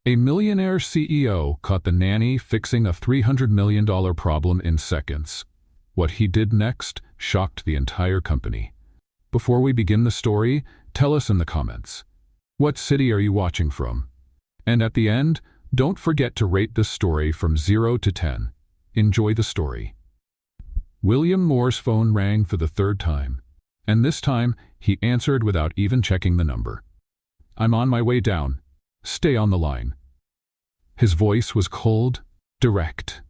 A millionaire CEO caught the nanny fixing a $300 million problem in seconds. What he did next shocked the entire company. Before we begin the story, tell us in the comments. What city are you watching from? And at the end, don't forget to rate this story from 0 to 10. Enjoy the story. William Moore's phone rang for the third time, and this time he answered without even checking the number. "I'm on my way down. Stay on the line." His voice was cold, direct.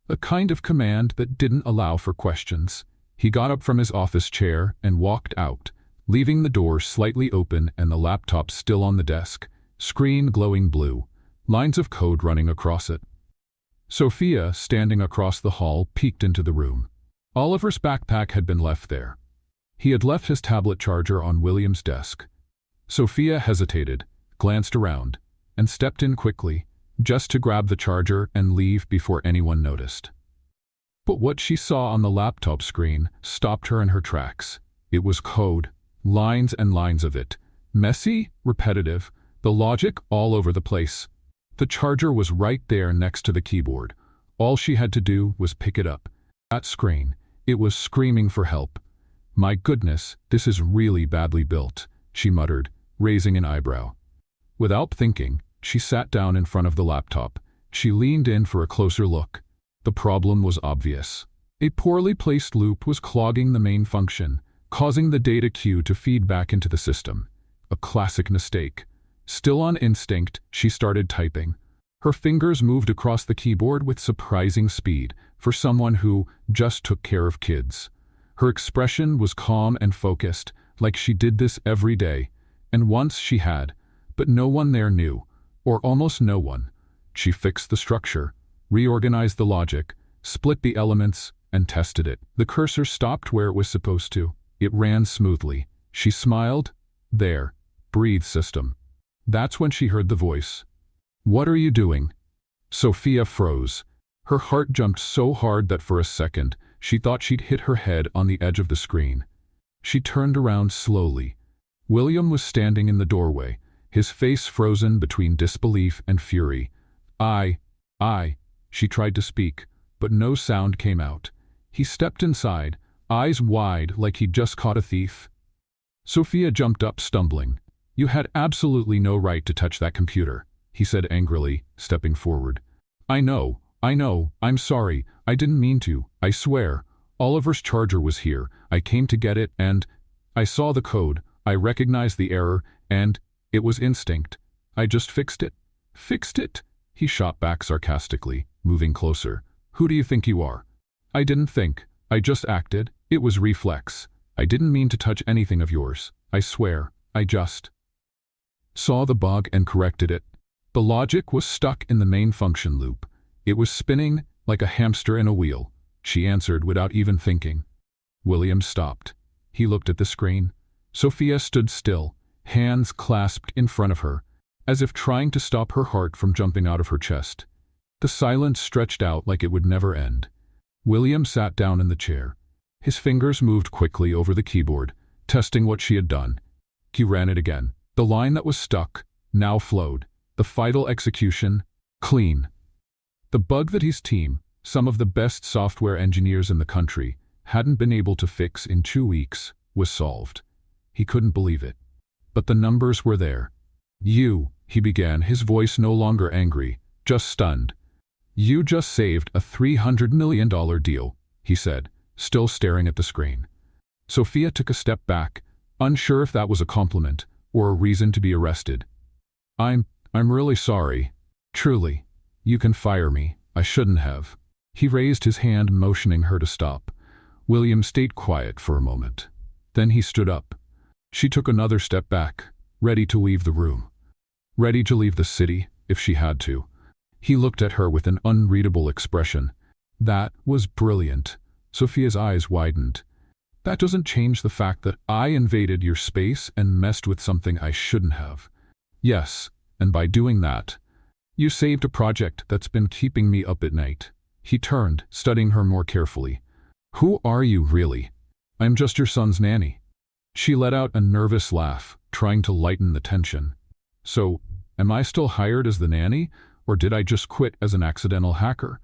A kind of command that didn't allow for questions. He got up from his office chair and walked out, leaving the door slightly open and the laptop still on the desk, screen glowing blue, lines of code running across it. Sophia, standing across the hall, peeked into the room. Oliver's backpack had been left there. He had left his tablet charger on William's desk. Sophia hesitated, glanced around, and stepped in quickly, just to grab the charger and leave before anyone noticed. But what she saw on the laptop screen stopped her in her tracks. It was code, lines and lines of it, messy, repetitive, the logic all over the place. The charger was right there next to the keyboard. All she had to do was pick it up. That screen, it was screaming for help. "My goodness, this is really badly built," she muttered, raising an eyebrow. Without thinking, she sat down in front of the laptop. She leaned in for a closer look. The problem was obvious. A poorly placed loop was clogging the main function, causing the data queue to feed back into the system. A classic mistake. Still on instinct, she started typing. Her fingers moved across the keyboard with surprising speed for someone who just took care of kids. Her expression was calm and focused, like she did this every day, and once she had, but no one there knew. Or almost no one. She fixed the structure, reorganized the logic, split the elements, and tested it. The cursor stopped where it was supposed to. It ran smoothly. She smiled. "There. Breathe, system." That's when she heard the voice. "What are you doing?" Sophia froze. Her heart jumped so hard that for a second, she thought she'd hit her head on the edge of the screen. She turned around slowly. William was standing in the doorway, his face frozen between disbelief and fury. I, she tried to speak, but no sound came out. He stepped inside, eyes wide like he'd just caught a thief. Sophia jumped up, stumbling. "You had absolutely no right to touch that computer," he said angrily, stepping forward. I know, I'm sorry, I didn't mean to, I swear. Oliver's charger was here, I came to get it and I saw the code, I recognized the error, and it was instinct. I just fixed it." "Fixed it?" He shot back sarcastically, moving closer. "Who do you think you are?" "I didn't think. I just acted. It was reflex. I didn't mean to touch anything of yours. I swear. I just saw the bug and corrected it." The logic was stuck in the main function loop. It was spinning like a hamster in a wheel. She answered without even thinking. William stopped. He looked at the screen. Sophia stood still, hands clasped in front of her, as if trying to stop her heart from jumping out of her chest. The silence stretched out like it would never end. William sat down in the chair. His fingers moved quickly over the keyboard, testing what she had done. He ran it again. The line that was stuck now flowed. The final execution, clean. The bug that his team, some of the best software engineers in the country, hadn't been able to fix in 2 weeks, was solved. He couldn't believe it. But the numbers were there. "You," he began, his voice no longer angry, just stunned. "You just saved a $300 million deal," he said, still staring at the screen. Sophia took a step back, unsure if that was a compliment or a reason to be arrested. I'm really sorry. Truly. You can fire me. I shouldn't have." He raised his hand, motioning her to stop. William stayed quiet for a moment. Then he stood up. She took another step back, ready to leave the room. Ready to leave the city, if she had to. He looked at her with an unreadable expression. "That was brilliant." Sophia's eyes widened. "That doesn't change the fact that I invaded your space and messed with something I shouldn't have." "Yes, and by doing that, you saved a project that's been keeping me up at night." He turned, studying her more carefully. "Who are you, really?" "I'm just your son's nanny." She let out a nervous laugh, trying to lighten the tension. "So, Am I still hired as the nanny, or did I just quit as an accidental hacker?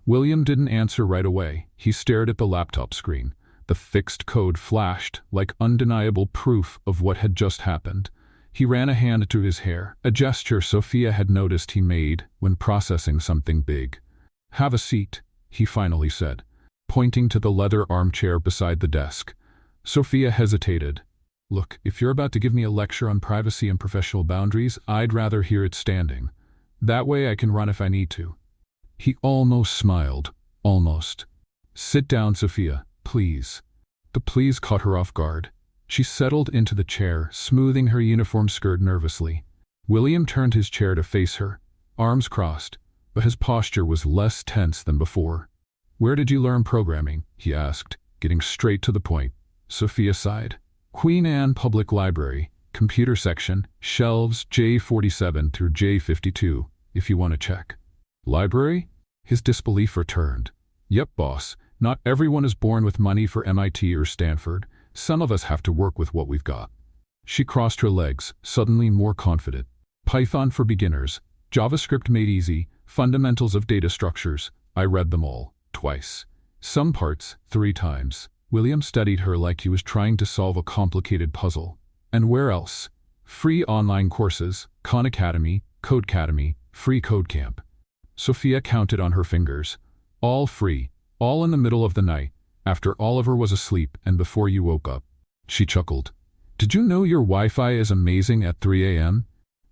William didn't answer right away. He stared at the laptop screen. The fixed code flashed like undeniable proof of what had just happened. He ran a hand through his hair, a gesture Sophia had noticed he made when processing something big. "Have a seat," he finally said, pointing to the leather armchair beside the desk. Sophia hesitated. "Look, if you're about to give me a lecture on privacy and professional boundaries, I'd rather hear it standing. That way I can run if I need to." He almost smiled. Almost. "Sit down, Sophia, please." The please caught her off guard. She settled into the chair, smoothing her uniform skirt nervously. William turned his chair to face her, arms crossed, but his posture was less tense than before. "Where did you learn programming?" he asked, getting straight to the point. Sophia sighed. "Queen Anne Public Library, computer section, shelves J47 through J52, if you want to check." "Library?" His disbelief returned. "Yep, boss. Not everyone is born with money for MIT or Stanford. Some of us have to work with what we've got." She crossed her legs, suddenly more confident. "Python for beginners, JavaScript made easy, fundamentals of data structures. I read them all, twice. Some parts, 3 times. William studied her like he was trying to solve a complicated puzzle. "And where else?" "Free online courses, Khan Academy, Codecademy, free code camp." Sophia counted on her fingers. "All free, all in the middle of the night, after Oliver was asleep and before you woke up." She chuckled. "Did you know your Wi-Fi is amazing at 3 a.m.?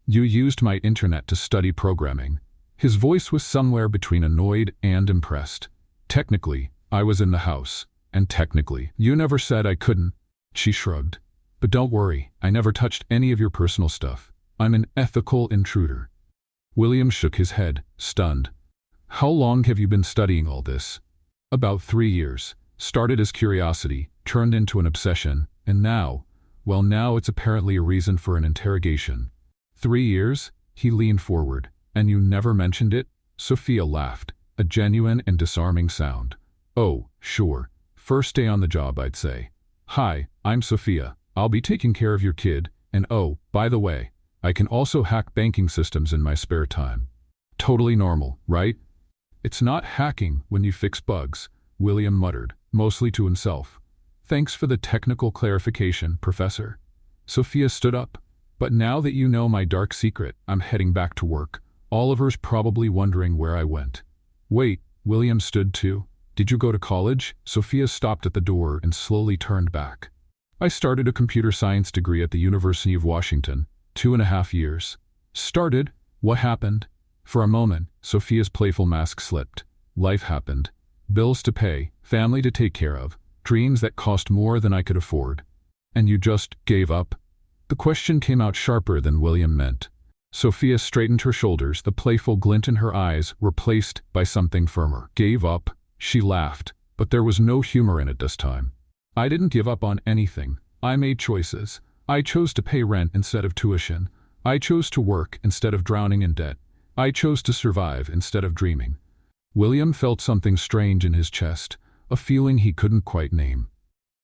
You used my internet to study programming." His voice was somewhere between annoyed and impressed. "Technically, I was in the house, and technically, you never said I couldn't." She shrugged. "But don't worry, I never touched any of your personal stuff. I'm an ethical intruder." William shook his head, stunned. "How long have you been studying all this?" "About 3 years. Started as curiosity, turned into an obsession, and now it's apparently a reason for an interrogation." 3 years? He leaned forward. "And you never mentioned it?" Sophia laughed, a genuine and disarming sound. "Oh, sure. First day on the job, I'd say. 'Hi, I'm Sophia. I'll be taking care of your kid, and oh, by the way, I can also hack banking systems in my spare time.' Totally normal, right?" "It's not hacking when you fix bugs," William muttered, mostly to himself. "Thanks for the technical clarification, Professor." Sophia stood up. "But now that you know my dark secret, I'm heading back to work. Oliver's probably wondering where I went." "Wait," William stood too. "Did you go to college?" Sophia stopped at the door and slowly turned back. "I started a computer science degree at the University of Washington. 2.5 years. Started? What happened?" For a moment, Sophia's playful mask slipped. Life happened. Bills to pay, family to take care of, dreams that cost more than I could afford. "And you just gave up?" The question came out sharper than William meant. Sophia straightened her shoulders, the playful glint in her eyes replaced by something firmer. "Gave up?" She laughed, but there was no humor in it this time. "I didn't give up on anything. I made choices. I chose to pay rent instead of tuition. I chose to work instead of drowning in debt. I chose to survive instead of dreaming." William felt something strange in his chest, a feeling he couldn't quite name.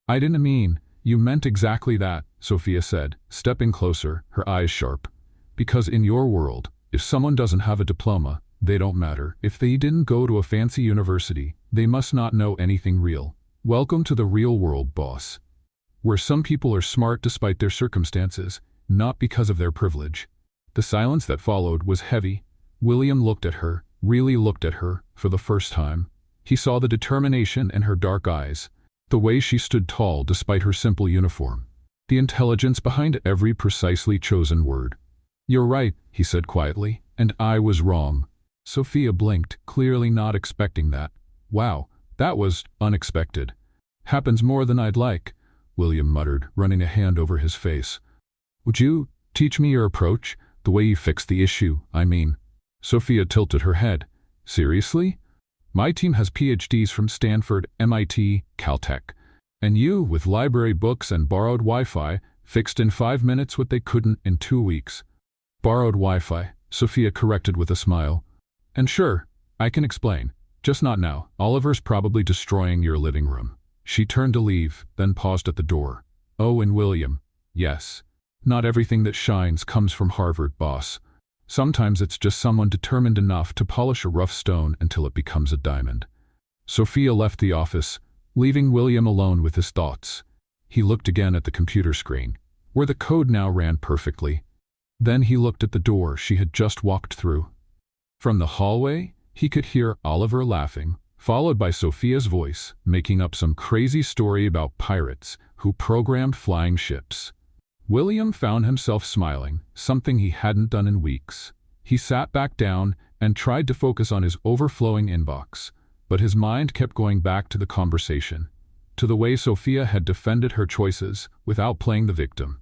"I didn't mean, you meant exactly that," Sophia said, stepping closer, her eyes sharp. "Because in your world, if someone doesn't have a diploma, they don't matter. If they didn't go to a fancy university, they must not know anything real. Welcome to the real world, boss. Where some people are smart despite their circumstances, not because of their privilege." The silence that followed was heavy. William looked at her, really looked at her, for the first time. He saw the determination in her dark eyes, the way she stood tall despite her simple uniform, the intelligence behind every precisely chosen word. "You're right," he said quietly, "and I was wrong." Sophia blinked, clearly not expecting that. "Wow, that was unexpected." "Happens more than I'd like," William muttered, running a hand over his face. "Would you teach me your approach? The way you fix the issue, I mean." Sophia tilted her head. "Seriously? My team has PhDs from Stanford, MIT, Caltech. And you, with library books and borrowed Wi-Fi, fixed in 5 minutes what they couldn't in 2 weeks." "Borrowed Wi-Fi," Sophia corrected with a smile. "And sure, I can explain. Just not now. Oliver's probably destroying your living room." She turned to leave, then paused at the door. "Oh, and William. Yes. Not everything that shines comes from Harvard, boss. Sometimes it's just someone determined enough to polish a rough stone until it becomes a diamond. Sophia left the office, leaving William alone with his thoughts. He looked again at the computer screen, where the code now ran perfectly. Then he looked at the door she had just walked through. From the hallway, he could hear Oliver laughing, followed by Sophia's voice, making up some crazy story about pirates who programmed flying ships. William found himself smiling, something he hadn't done in weeks. He sat back down and tried to focus on his overflowing inbox, but his mind kept going back to the conversation, to the way Sophia had defended her choices without playing the victim,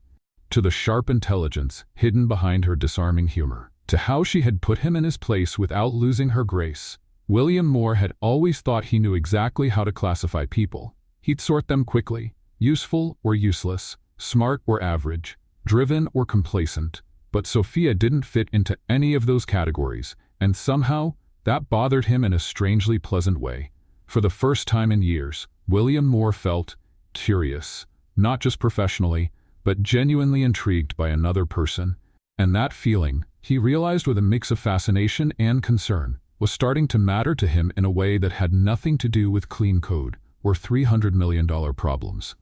to the sharp intelligence hidden behind her disarming humor, to how she had put him in his place without losing her grace. William Moore had always thought he knew exactly how to classify people. He'd sort them quickly, useful or useless, smart or average, driven or complacent. But Sophia didn't fit into any of those categories, and somehow that bothered him in a strangely pleasant way. For the first time in years, William Moore felt curious, not just professionally, but genuinely intrigued by another person. And that feeling, he realized with a mix of fascination and concern, was starting to matter to him in a way that had nothing to do with clean code or $300 million problems.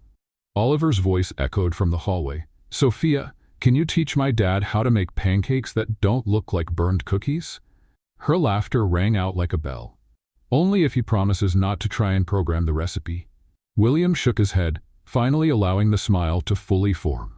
Oliver's voice echoed from the hallway. "Sophia, can you teach my dad how to make pancakes that don't look like burned cookies?" Her laughter rang out like a bell. "Only if he promises not to try and program the recipe." William shook his head, finally allowing the smile to fully form.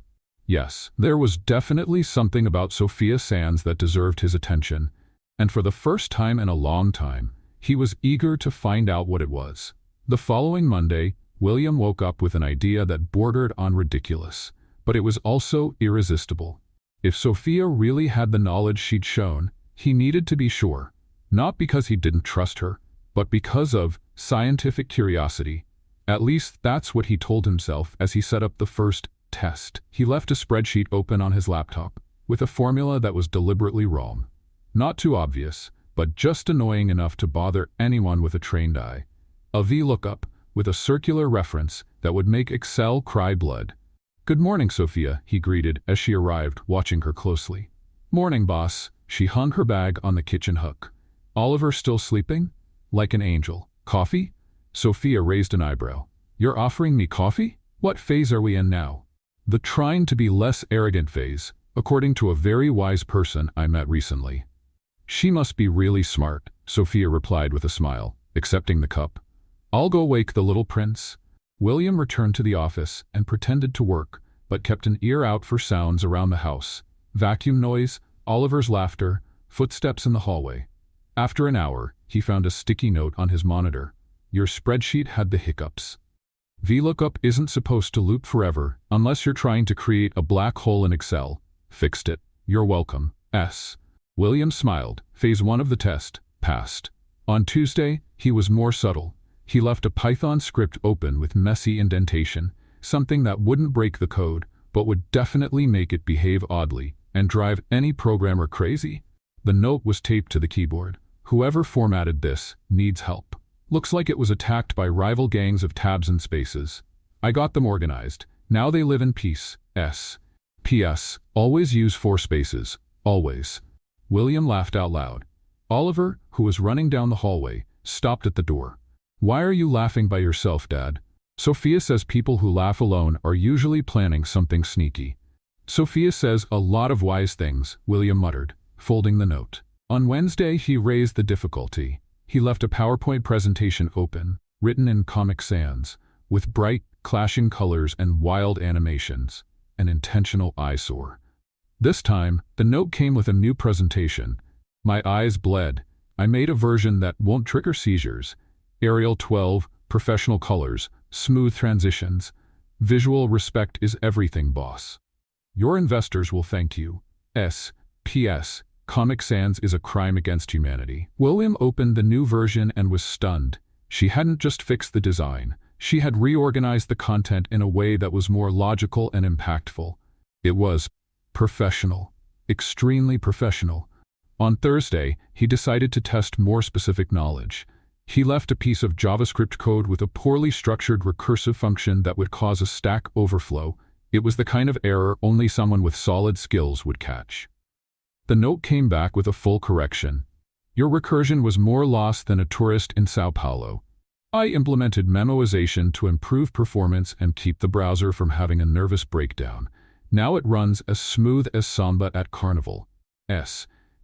Yes, there was definitely something about Sophia Sands that deserved his attention, and for the first time in a long time, he was eager to find out what it was. The following Monday, William woke up with an idea that bordered on ridiculous, but it was also irresistible. If Sophia really had the knowledge she'd shown, he needed to be sure, not because he didn't trust her, but because of scientific curiosity. At least that's what he told himself as he set up the first test. He left a spreadsheet open on his laptop, with a formula that was deliberately wrong. Not too obvious, but just annoying enough to bother anyone with a trained eye. A VLOOKUP, with a circular reference that would make Excel cry blood. "Good morning, Sophia," he greeted as she arrived, watching her closely. "Morning, boss." She hung her bag on the kitchen hook. "Oliver still sleeping?" "Like an angel." "Coffee?" Sophia raised an eyebrow. "You're offering me coffee? What phase are we in now?" "The trying to be less arrogant phase, according to a very wise person I met recently." "She must be really smart," Sophia replied with a smile, accepting the cup. "I'll go wake the little prince." William returned to the office and pretended to work, but kept an ear out for sounds around the house. Vacuum noise, Oliver's laughter, footsteps in the hallway. After an hour, he found a sticky note on his monitor. "Your spreadsheet had the hiccups. VLOOKUP isn't supposed to loop forever unless you're trying to create a black hole in Excel. Fixed it. You're welcome. S." William smiled. Phase 1 of the test passed. On Tuesday, he was more subtle. He left a Python script open with messy indentation, something that wouldn't break the code, but would definitely make it behave oddly and drive any programmer crazy. The note was taped to the keyboard. "Whoever formatted this needs help. Looks like it was attacked by rival gangs of tabs and spaces. I got them organized. Now they live in peace. S. P.S. Always use 4 spaces. Always." William laughed out loud. Oliver, who was running down the hallway, stopped at the door. "Why are you laughing by yourself, Dad?" "Sophia says people who laugh alone are usually planning something sneaky." "Sophia says a lot of wise things," William muttered, folding the note. On Wednesday, he raised the difficulty. He left a PowerPoint presentation open, written in Comic Sans, with bright, clashing colors and wild animations, an intentional eyesore. This time, the note came with a new presentation. "My eyes bled. I made a version that won't trigger seizures. Arial 12, professional colors, smooth transitions. Visual respect is everything, boss. Your investors will thank you. S. P.S. Comic Sans is a crime against humanity." William opened the new version and was stunned. She hadn't just fixed the design. She had reorganized the content in a way that was more logical and impactful. It was professional. Extremely professional. On Thursday, he decided to test more specific knowledge. He left a piece of JavaScript code with a poorly structured recursive function that would cause a stack overflow. It was the kind of error only someone with solid skills would catch. The note came back with a full correction. Your recursion was more lost than a tourist in Sao Paulo. I implemented memoization to improve performance and keep the browser from having a nervous breakdown. Now it runs as smooth as samba at carnival.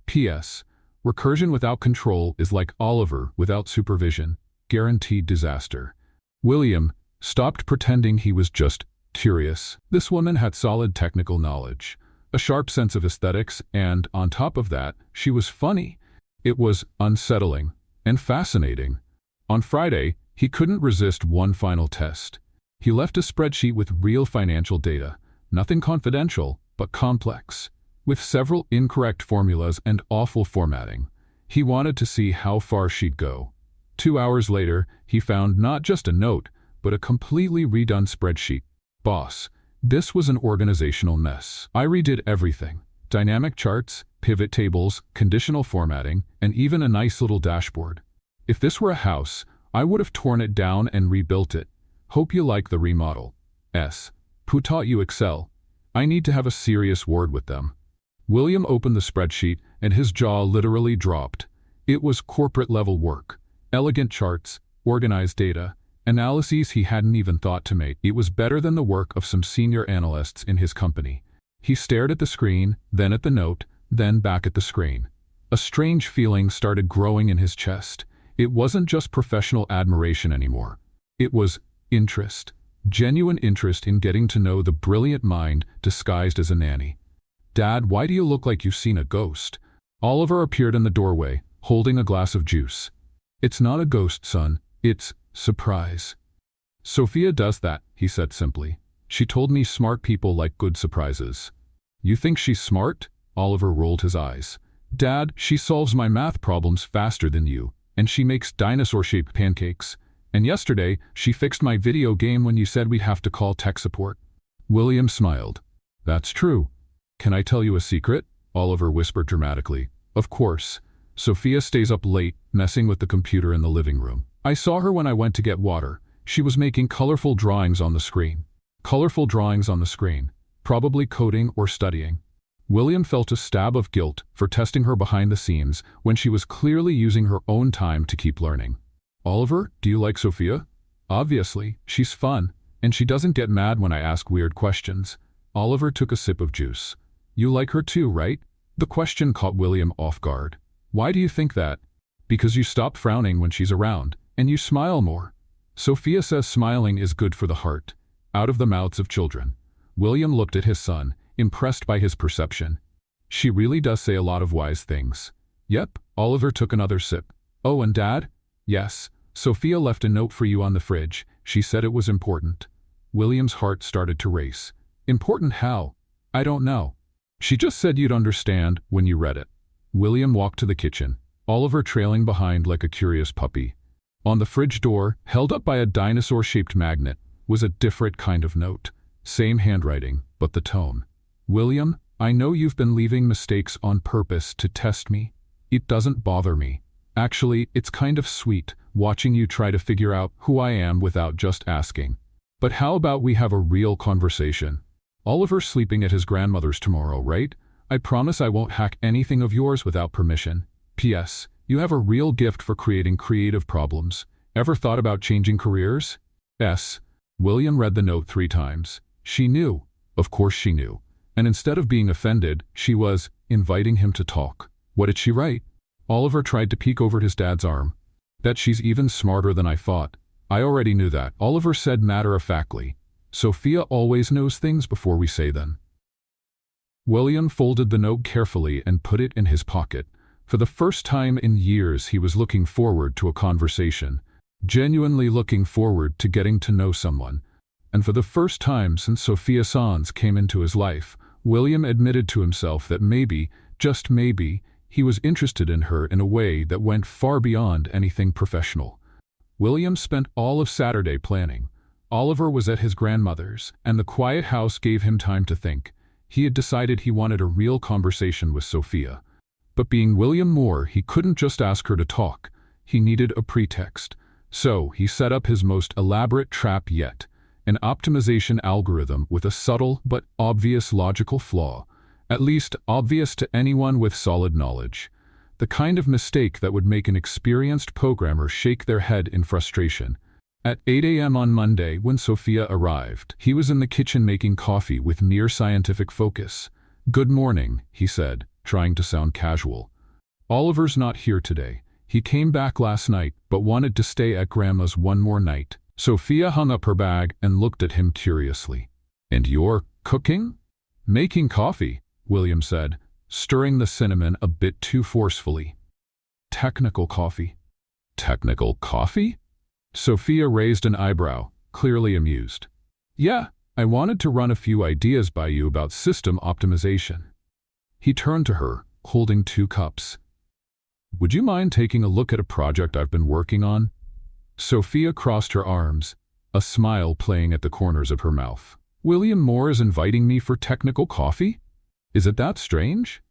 P.S. Recursion without control is like Oliver without supervision. Guaranteed disaster. William stopped pretending he was just curious. This woman had solid technical knowledge, a sharp sense of aesthetics, and, on top of that, she was funny. It was unsettling and fascinating. On Friday, he couldn't resist one final test. He left a spreadsheet with real financial data, nothing confidential, but complex, with several incorrect formulas and awful formatting. He wanted to see how far she'd go. 2 hours later, he found not just a note, but a completely redone spreadsheet. Boss, this was an organizational mess. I redid everything. Dynamic charts, pivot tables, conditional formatting, and even a nice little dashboard. If this were a house, I would have torn it down and rebuilt it. Hope you like the remodel. Who taught you Excel? I need to have a serious word with them. William opened the spreadsheet and his jaw literally dropped. It was corporate-level work. Elegant charts, organized data, analyses he hadn't even thought to make. It was better than the work of some senior analysts in his company. He stared at the screen, then at the note, then back at the screen. A strange feeling started growing in his chest. It wasn't just professional admiration anymore. It was interest. Genuine interest in getting to know the brilliant mind disguised as a nanny. Dad, why do you look like you've seen a ghost? Oliver appeared in the doorway, holding a glass of juice. It's not a ghost, son. It's surprise. Sophia does that, he said simply. She told me smart people like good surprises. You think she's smart? Oliver rolled his eyes. Dad, she solves my math problems faster than you, and she makes dinosaur-shaped pancakes. And yesterday, she fixed my video game when you said we'd have to call tech support. William smiled. That's true. Can I tell you a secret? Oliver whispered dramatically. Of course. Sophia stays up late, messing with the computer in the living room. I saw her when I went to get water. She was making colorful drawings on the screen. Colorful drawings on the screen. Probably coding or studying. William felt a stab of guilt for testing her behind the scenes when she was clearly using her own time to keep learning. Oliver, do you like Sophia? Obviously, she's fun, and she doesn't get mad when I ask weird questions. Oliver took a sip of juice. You like her too, right? The question caught William off guard. Why do you think that? Because you stop frowning when she's around, and you smile more. Sophia says smiling is good for the heart. Out of the mouths of children. William looked at his son, impressed by his perception. She really does say a lot of wise things. Yep, Oliver took another sip. Oh, and Dad? Yes, Sophia left a note for you on the fridge. She said it was important. William's heart started to race. Important how? I don't know. She just said you'd understand when you read it. William walked to the kitchen, Oliver trailing behind like a curious puppy. On the fridge door, held up by a dinosaur-shaped magnet, was a different kind of note. Same handwriting, but the tone. William, I know you've been leaving mistakes on purpose to test me. It doesn't bother me. Actually, it's kind of sweet, watching you try to figure out who I am without just asking. But how about we have a real conversation? Oliver's sleeping at his grandmother's tomorrow, right? I promise I won't hack anything of yours without permission. P.S. You have a real gift for creating creative problems. Ever thought about changing careers? S. William read the note 3 times. She knew. Of course she knew. And instead of being offended, she was inviting him to talk. What did she write? Oliver tried to peek over his dad's arm. Bet she's even smarter than I thought. I already knew that, Oliver said matter-of-factly. Sophia always knows things before we say them. William folded the note carefully and put it in his pocket. For the first time in years, he was looking forward to a conversation, genuinely looking forward to getting to know someone. And for the first time since Sophia Sans came into his life, William admitted to himself that maybe, just maybe, he was interested in her in a way that went far beyond anything professional. William spent all of Saturday planning. Oliver was at his grandmother's, and the quiet house gave him time to think. He had decided he wanted a real conversation with Sophia. But being William Moore, he couldn't just ask her to talk. He needed a pretext. So he set up his most elaborate trap yet, an optimization algorithm with a subtle but obvious logical flaw. At least obvious to anyone with solid knowledge. The kind of mistake that would make an experienced programmer shake their head in frustration. At 8 a.m. on Monday, when Sophia arrived, he was in the kitchen making coffee with near scientific focus. "Good morning," he said, trying to sound casual. "Oliver's not here today. He came back last night, but wanted to stay at Grandma's one more night." Sophia hung up her bag and looked at him curiously. "And you're cooking?" "Making coffee," William said, stirring the cinnamon a bit too forcefully. "Technical coffee." "Technical coffee?" Sophia raised an eyebrow, clearly amused. "Yeah, I wanted to run a few ideas by you about system optimization." He turned to her, holding 2 cups. "Would you mind taking a look at a project I've been working on?" Sophia crossed her arms, a smile playing at the corners of her mouth. "William Moore is inviting me for technical coffee? Is it that strange?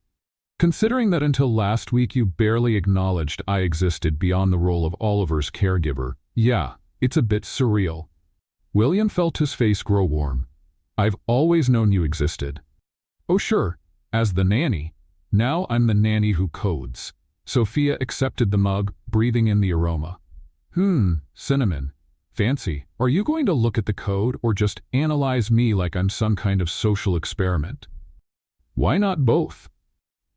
Considering that until last week you barely acknowledged I existed beyond the role of Oliver's caregiver, yeah, it's a bit surreal." William felt his face grow warm. "I've always known you existed." "Oh sure, as the nanny. Now I'm the nanny who codes." Sophia accepted the mug, breathing in the aroma. Cinnamon. Fancy. Are you going to look at the code or just analyze me like I'm some kind of social experiment?" "Why not both?"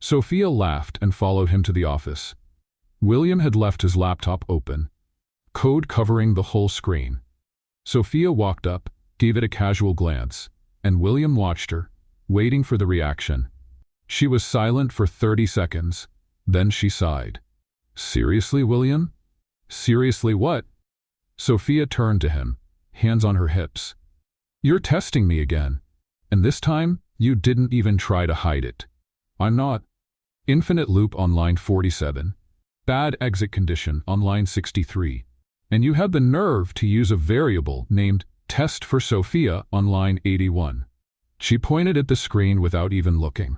Sophia laughed and followed him to the office. William had left his laptop open, code covering the whole screen. Sophia walked up, gave it a casual glance, and William watched her, waiting for the reaction. She was silent for 30 seconds. Then she sighed. "Seriously, William? Seriously what?" Sophia turned to him, hands on her hips. "You're testing me again. And this time, you didn't even try to hide it." "I'm not." Infinite loop on line 47. Bad exit condition on line 63. And you had the nerve to use a variable named test for Sophia on line 81. She pointed at the screen without even looking.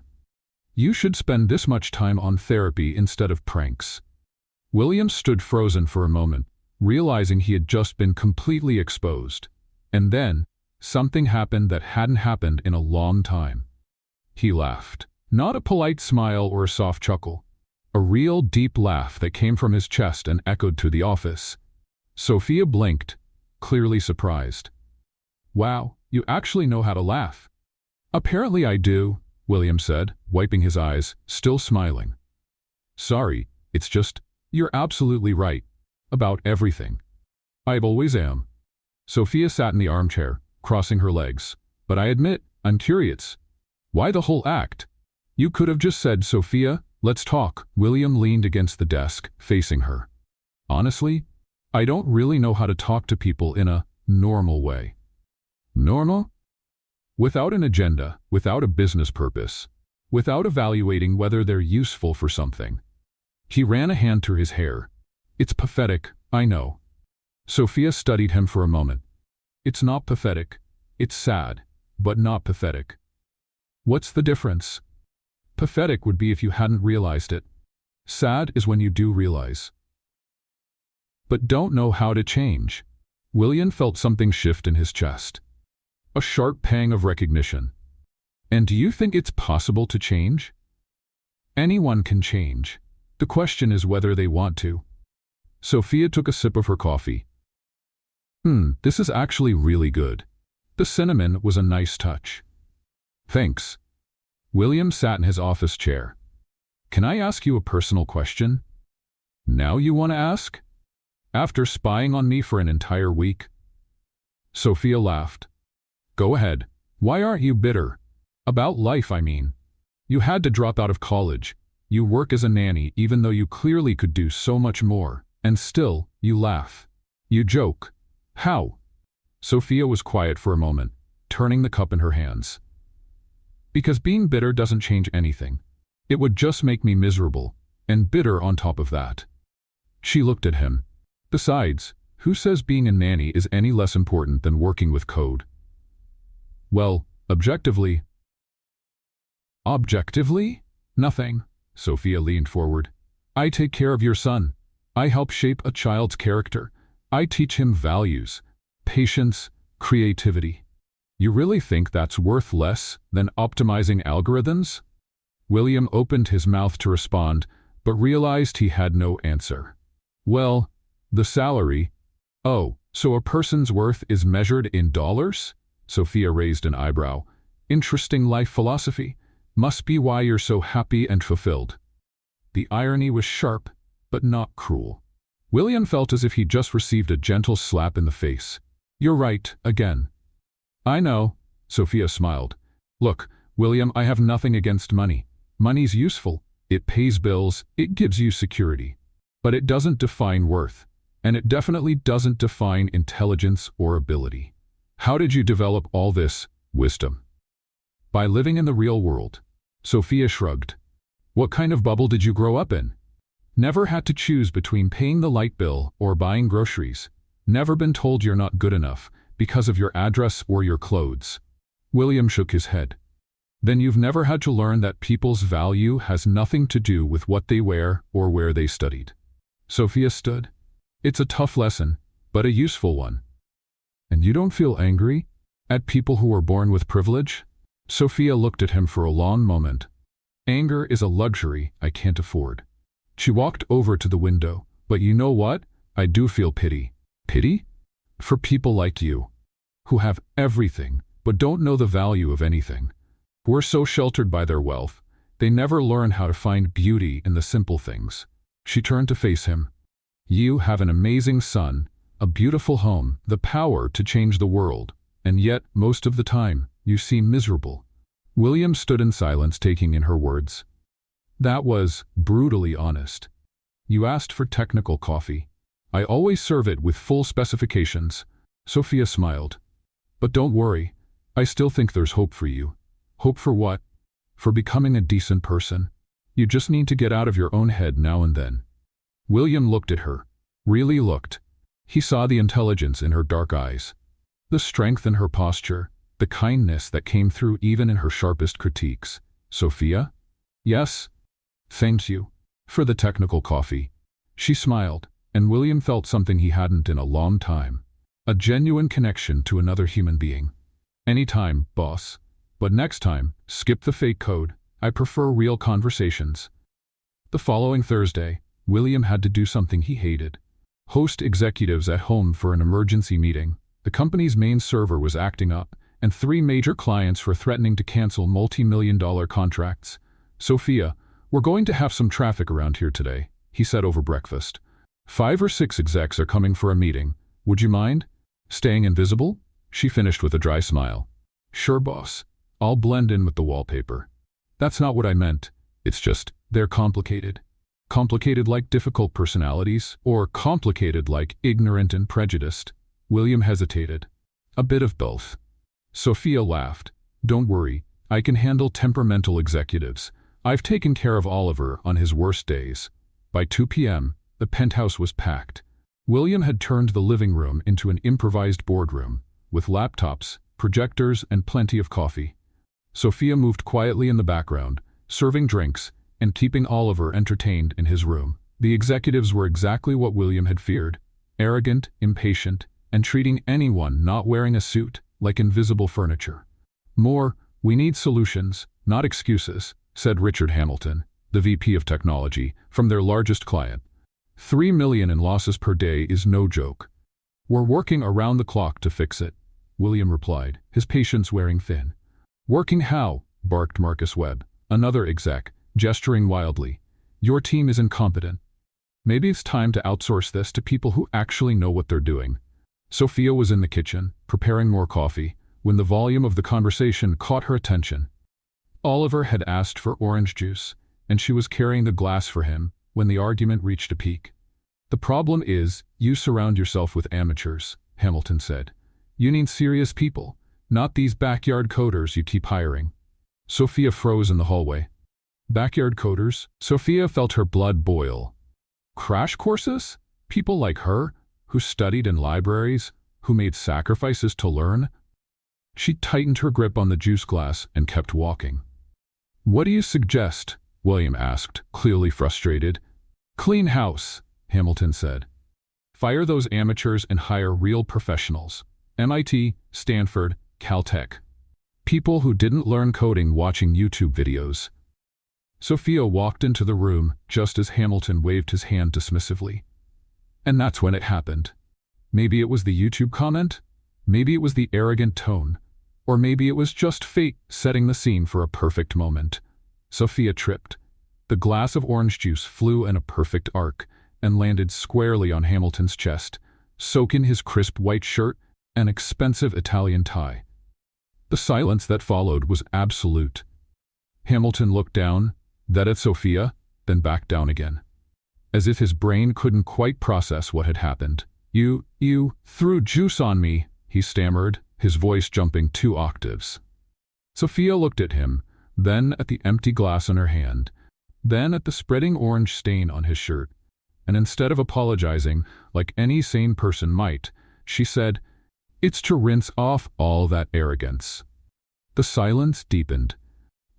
"You should spend this much time on therapy instead of pranks." William stood frozen for a moment, realizing he had just been completely exposed. And then, something happened that hadn't happened in a long time. He laughed. Not a polite smile or a soft chuckle. A real deep laugh that came from his chest and echoed through the office. Sophia blinked, clearly surprised. "Wow, you actually know how to laugh." "Apparently I do," William said, wiping his eyes, still smiling. "Sorry, it's just, you're absolutely right. About everything." "I always am." Sophia sat in the armchair, crossing her legs. "But I admit, I'm curious. Why the whole act? You could have just said, 'Sophia, let's talk.'" William leaned against the desk, facing her. "Honestly, I don't really know how to talk to people in a normal way." "Normal?" "Without an agenda, without a business purpose, without evaluating whether they're useful for something." He ran a hand through his hair. "It's pathetic, I know." Sophia studied him for a moment. "It's not pathetic. It's sad, but not pathetic." "What's the difference?" "Pathetic would be if you hadn't realized it. Sad is when you do realize, but don't know how to change." William felt something shift in his chest. A sharp pang of recognition. "And do you think it's possible to change?" "Anyone can change. The question is whether they want to." Sophia took a sip of her coffee. This is actually really good." The cinnamon was a nice touch. "Thanks." William sat in his office chair. "Can I ask you a personal question?" "Now you want to ask? After spying on me for an entire week?" Sophia laughed. "Go ahead. Why aren't you bitter? About life, I mean. You had to drop out of college. You work as a nanny even though you clearly could do so much more. And still, you laugh. You joke. How?" Sophia was quiet for a moment, turning the cup in her hands. "Because being bitter doesn't change anything. It would just make me miserable, and bitter on top of that." She looked at him. "Besides, who says being a nanny is any less important than working with code?" "Well, objectively." "Objectively? Nothing." Sophia leaned forward. "I take care of your son. I help shape a child's character. I teach him values, patience, creativity. You really think that's worth less than optimizing algorithms?" William opened his mouth to respond, but realized he had no answer. Well, the salary. Oh, so a person's worth is measured in dollars? Sophia raised an eyebrow. Interesting life philosophy. Must be why you're so happy and fulfilled. The irony was sharp, but not cruel. William felt as if he'd just received a gentle slap in the face. You're right, again. I know, Sophia smiled. Look, William, I have nothing against money. Money's useful. It pays bills, it gives you security. But it doesn't define worth, and it definitely doesn't define intelligence or ability. How did you develop all this wisdom? By living in the real world. Sophia shrugged. What kind of bubble did you grow up in? Never had to choose between paying the light bill or buying groceries. Never been told you're not good enough because of your address or your clothes. William shook his head. Then you've never had to learn that people's value has nothing to do with what they wear or where they studied. Sophia stood. It's a tough lesson, but a useful one. And you don't feel angry at people who are born with privilege? Sophia looked at him for a long moment. Anger is a luxury I can't afford. She walked over to the window. But you know what? I do feel pity. Pity? For people like you, who have everything but don't know the value of anything. We're so sheltered by their wealth, they never learn how to find beauty in the simple things. She turned to face him. You have an amazing son, a beautiful home, the power to change the world, and yet, most of the time, you seem miserable. William stood in silence, taking in her words. That was brutally honest. You asked for technical coffee. I always serve it with full specifications. Sophia smiled. But don't worry, I still think there's hope for you. Hope for what? For becoming a decent person. You just need to get out of your own head now and then. William looked at her. Really looked. He saw the intelligence in her dark eyes. The strength in her posture. The kindness that came through even in her sharpest critiques. Sophia? Yes. Thank you. For the technical coffee. She smiled, and William felt something he hadn't in a long time. A genuine connection to another human being. Anytime, boss. But next time, skip the fake code. I prefer real conversations. The following Thursday, William had to do something he hated. Host executives at home for an emergency meeting. The company's main server was acting up, and 3 major clients were threatening to cancel multi-million-dollar contracts. Sophia, we're going to have some traffic around here today, he said over breakfast. 5 or 6 execs are coming for a meeting. Would you mind staying invisible? She finished with a dry smile. Sure, boss. I'll blend in with the wallpaper. That's not what I meant. It's just, they're complicated. Complicated like difficult personalities, or complicated like ignorant and prejudiced. William hesitated. A bit of both. Sophia laughed. Don't worry, I can handle temperamental executives. I've taken care of Oliver on his worst days. By 2 p.m., the penthouse was packed. William had turned the living room into an improvised boardroom, with laptops, projectors, and plenty of coffee. Sophia moved quietly in the background, serving drinks and keeping Oliver entertained in his room. The executives were exactly what William had feared. Arrogant, impatient, and treating anyone not wearing a suit like invisible furniture. More, we need solutions, not excuses, said Richard Hamilton, the VP of Technology, from their largest client. $3 million in losses per day is no joke. We're working around the clock to fix it, William replied, his patience wearing thin. Working how? Barked Marcus Webb, another exec, gesturing wildly. Your team is incompetent. Maybe it's time to outsource this to people who actually know what they're doing. Sophia was in the kitchen, preparing more coffee, when the volume of the conversation caught her attention. Oliver had asked for orange juice, and she was carrying the glass for him when the argument reached a peak. The problem is, you surround yourself with amateurs, Hamilton said. You need serious people, not these backyard coders you keep hiring. Sophia froze in the hallway. Backyard coders? Sophia felt her blood boil. Crash courses? People like her, who studied in libraries, who made sacrifices to learn? She tightened her grip on the juice glass and kept walking. What do you suggest? William asked, clearly frustrated. Clean house, Hamilton said. Fire those amateurs and hire real professionals. MIT, Stanford, Caltech. People who didn't learn coding watching YouTube videos. Sophia walked into the room just as Hamilton waved his hand dismissively. And that's when it happened. Maybe it was the YouTube comment, maybe it was the arrogant tone, or maybe it was just fate setting the scene for a perfect moment. Sophia tripped. The glass of orange juice flew in a perfect arc and landed squarely on Hamilton's chest, soaking his crisp white shirt and expensive Italian tie. The silence that followed was absolute. Hamilton looked down, then at Sophia, then back down again, as if his brain couldn't quite process what had happened. You threw juice on me," he stammered, his voice jumping 2 octaves. Sophia looked at him, then at the empty glass in her hand, then at the spreading orange stain on his shirt, and instead of apologizing like any sane person might, she said, "It's to rinse off all that arrogance." The silence deepened.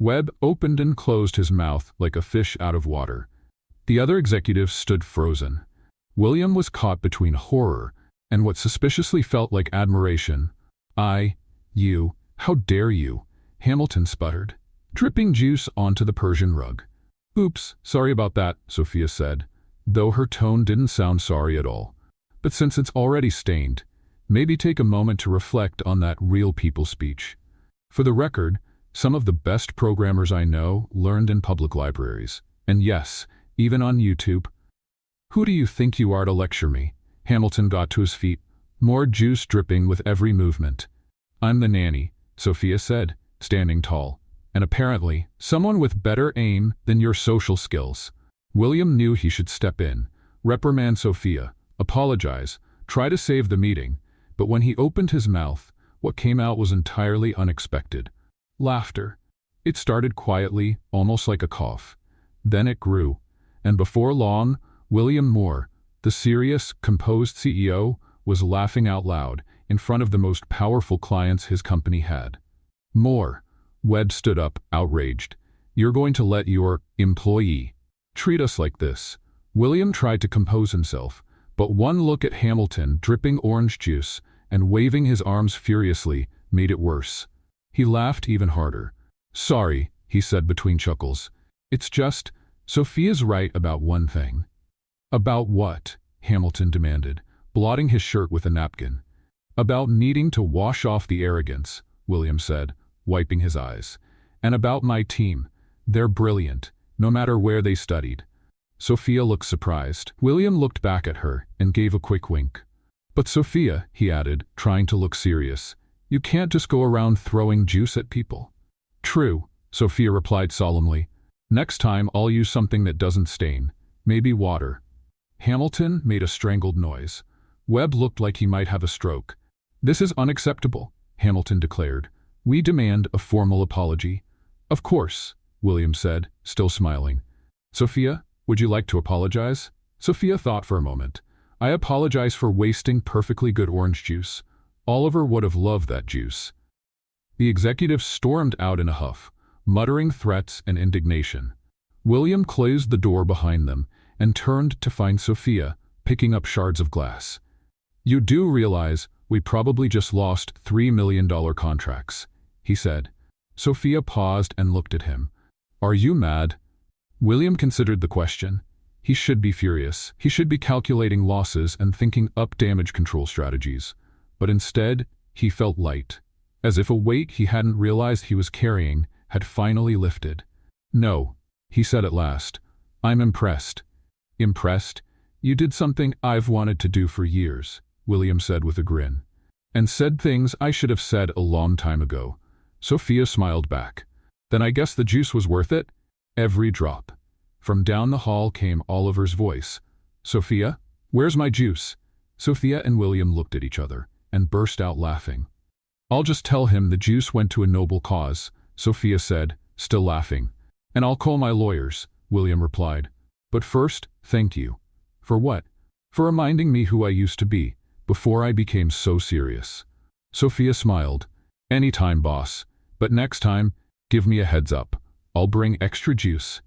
Webb opened and closed his mouth like a fish out of water. The other executives stood frozen. William was caught between horror and what suspiciously felt like admiration. "You, how dare you?" Hamilton sputtered, dripping juice onto the Persian rug. "Oops, sorry about that," Sophia said, though her tone didn't sound sorry at all. "But since it's already stained, maybe take a moment to reflect on that real people speech. For the record, some of the best programmers I know learned in public libraries. And yes, even on YouTube. Who do you think you are to lecture me?" Hamilton got to his feet, more juice dripping with every movement. "I'm the nanny," Sophia said, standing tall, "and apparently someone with better aim than your social skills." William knew he should step in, reprimand Sophia, apologize, try to save the meeting, but when he opened his mouth, what came out was entirely unexpected. Laughter. It started quietly, almost like a cough. Then it grew, and before long, William Moore, the serious, composed CEO, was laughing out loud in front of the most powerful clients his company had. "Moore," Webb stood up, outraged. "You're going to let your employee treat us like this?" William tried to compose himself, but one look at Hamilton dripping orange juice and waving his arms furiously made it worse. He laughed even harder. "Sorry," he said between chuckles. "It's just, Sophia's right about one thing." "About what?" Hamilton demanded, blotting his shirt with a napkin. "About needing to wash off the arrogance," William said, wiping his eyes. "And about my team. They're brilliant, no matter where they studied." Sophia looked surprised. William looked back at her and gave a quick wink. "But Sophia," he added, trying to look serious, "you can't just go around throwing juice at people." "True," Sophia replied solemnly. "Next time I'll use something that doesn't stain. Maybe water." Hamilton made a strangled noise. Webb looked like he might have a stroke. "This is unacceptable," Hamilton declared. "We demand a formal apology." "Of course," William said, still smiling. "Sophia, would you like to apologize?" Sophia thought for a moment. "I apologize for wasting perfectly good orange juice. Oliver would have loved that juice." The executive stormed out in a huff, muttering threats and indignation. William closed the door behind them and turned to find Sophia, picking up shards of glass. "You do realize we probably just lost $3 million contracts," he said. Sophia paused and looked at him. "Are you mad?" William considered the question. He should be furious. He should be calculating losses and thinking up damage control strategies. But instead, he felt light, as if a weight he hadn't realized he was carrying had finally lifted. "No," he said at last. "I'm impressed." "Impressed? You did something I've wanted to do for years," William said with a grin. "And said things I should have said a long time ago." Sophia smiled back. "Then I guess the juice was worth it?" "Every drop." From down the hall came Oliver's voice. "Sophia, where's my juice?" Sophia and William looked at each other and burst out laughing. "I'll just tell him the juice went to a noble cause," Sophia said, still laughing. "And I'll call my lawyers," William replied. "But first, thank you." "For what?" "For reminding me who I used to be, before I became so serious." Sophia smiled. "Anytime, boss. But next time, give me a heads up. I'll bring extra juice."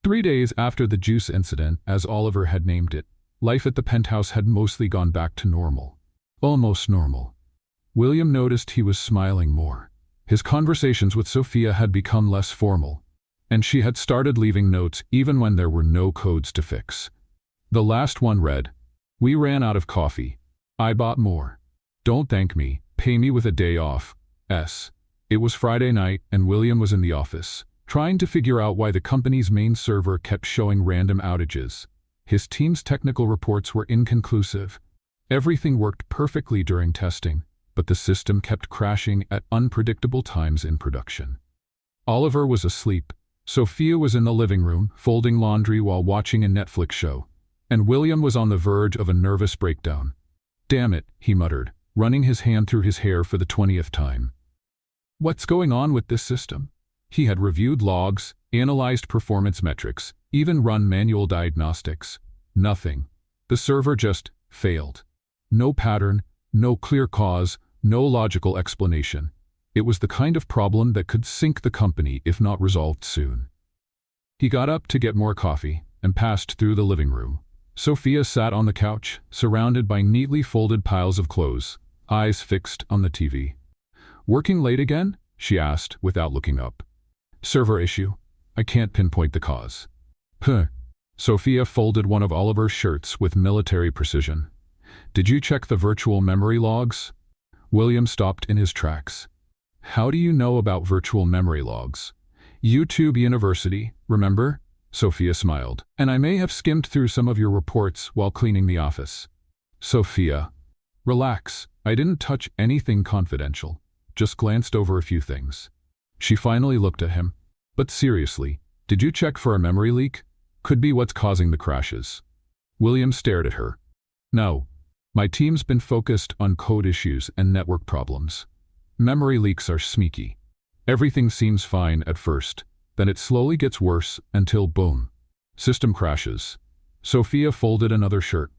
3 days after the juice incident, as Oliver had named it, life at the penthouse had mostly gone back to normal. Almost normal. William noticed he was smiling more. His conversations with Sophia had become less formal. and she had started leaving notes even when there were no codes to fix. The last one read, "We ran out of coffee. I bought more. Don't thank me, pay me with a day off. S." It was Friday night and William was in the office, trying to figure out why the company's main server kept showing random outages. His team's technical reports were inconclusive. Everything worked perfectly during testing, but the system kept crashing at unpredictable times in production. Oliver was asleep. Sophia was in the living room, folding laundry while watching a Netflix show, and William was on the verge of a nervous breakdown. "Damn it," he muttered, running his hand through his hair for the 20th time. What's going on with this system? He had reviewed logs, analyzed performance metrics, even run manual diagnostics. Nothing. The server just failed. No pattern, no clear cause, no logical explanation. It was the kind of problem that could sink the company if not resolved soon. He got up to get more coffee and passed through the living room. Sophia sat on the couch, surrounded by neatly folded piles of clothes, eyes fixed on the TV. "Working late again?" she asked without looking up. "Server issue. I can't pinpoint the cause." "Huh." Sophia folded one of Oliver's shirts with military precision. "Did you check the virtual memory logs?" William stopped in his tracks. "How do you know about virtual memory logs?" "YouTube University, remember?" Sophia smiled. "And I may have skimmed through some of your reports while cleaning the office." "Sophia, relax. I didn't touch anything confidential. Just glanced over a few things." She finally looked at him. "But seriously, did you check for a memory leak? Could be what's causing the crashes." William stared at her. "No. My team's been focused on code issues and network problems. Memory leaks are sneaky. Everything seems fine at first, then it slowly gets worse until boom. System crashes." Sophia folded another shirt.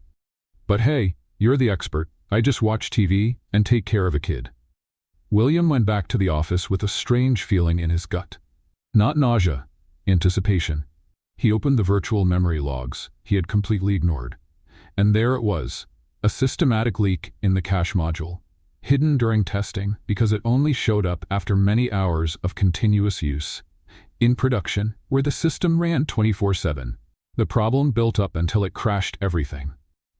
"But hey, you're the expert. I just watch TV and take care of a kid." William went back to the office with a strange feeling in his gut. Not nausea, anticipation. He opened the virtual memory logs he had completely ignored. And there it was, a systematic leak in the cache module, hidden during testing because it only showed up after many hours of continuous use. In production, where the system ran 24/7, the problem built up until it crashed everything.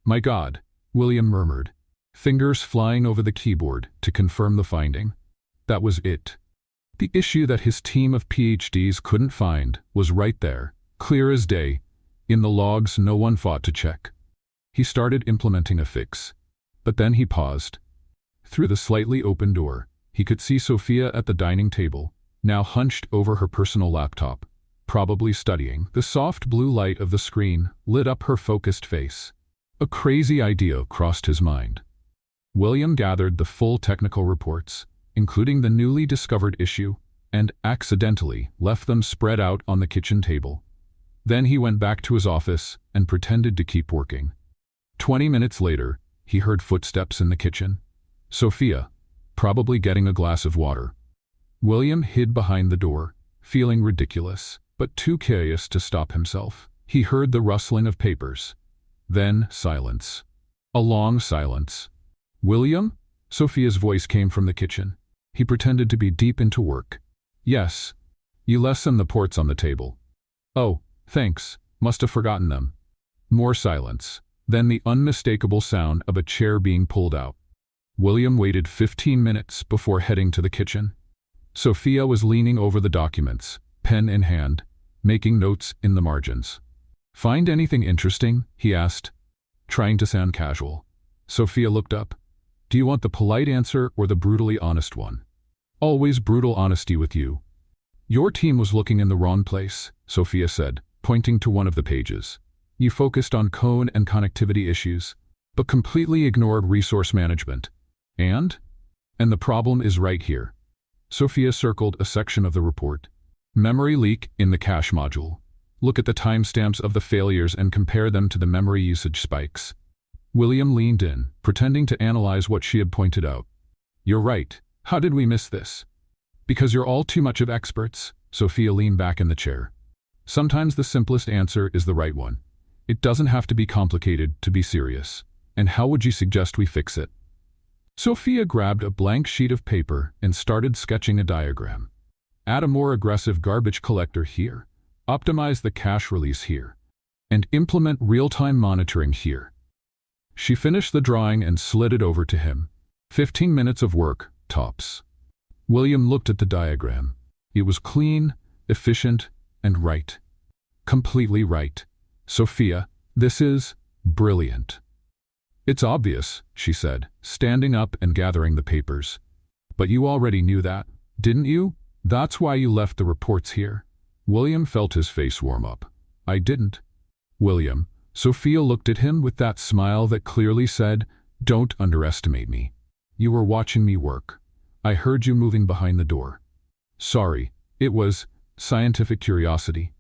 "My God," William murmured, fingers flying over the keyboard to confirm the finding. That was it. The issue that his team of PhDs couldn't find was right there, clear as day, in the logs no one fought to check. He started implementing a fix. But then he paused. Through the slightly open door, he could see Sophia at the dining table, now hunched over her personal laptop, probably studying. The soft blue light of the screen lit up her focused face. A crazy idea crossed his mind. William gathered the full technical reports, including the newly discovered issue, and accidentally left them spread out on the kitchen table. Then he went back to his office and pretended to keep working. 20 minutes later, he heard footsteps in the kitchen. Sophia, probably getting a glass of water. William hid behind the door, feeling ridiculous, but too curious to stop himself. He heard the rustling of papers. Then silence. A long silence. "William?" Sophia's voice came from the kitchen. He pretended to be deep into work. "Yes. You left some the ports on the table." "Oh, thanks. Must have forgotten them." More silence. Then the unmistakable sound of a chair being pulled out. William waited 15 minutes before heading to the kitchen. Sophia was leaning over the documents, pen in hand, making notes in the margins. "Find anything interesting?" he asked, trying to sound casual. Sophia looked up. "Do you want the polite answer or the brutally honest one?" "Always brutal honesty with you." "Your team was looking in the wrong place," Sophia said, pointing to one of the pages. "You focused on code and connectivity issues, but completely ignored resource management. And the problem is right here." Sophia circled a section of the report. "Memory leak in the cache module. Look at the timestamps of the failures and compare them to the memory usage spikes." William leaned in, pretending to analyze what she had pointed out. "You're right. How did we miss this?" "Because you're all too much of experts." Sophia leaned back in the chair. "Sometimes the simplest answer is the right one. It doesn't have to be complicated to be serious. And how would you suggest we fix it?" Sophia grabbed a blank sheet of paper and started sketching a diagram. Add a more aggressive garbage collector here. Optimize the cash release here. And implement real-time monitoring here. She finished the drawing and slid it over to him. 15 minutes of work, tops. William looked at the diagram. It was clean, efficient, and right. Completely right. Sophia, this is brilliant. It's obvious, she said, standing up and gathering the papers. But you already knew that, didn't you? That's why you left the reports here. William felt his face warm up. I didn't. William, Sophia looked at him with that smile that clearly said, don't underestimate me. You were watching me work. I heard you moving behind the door. Sorry, it was scientific curiosity.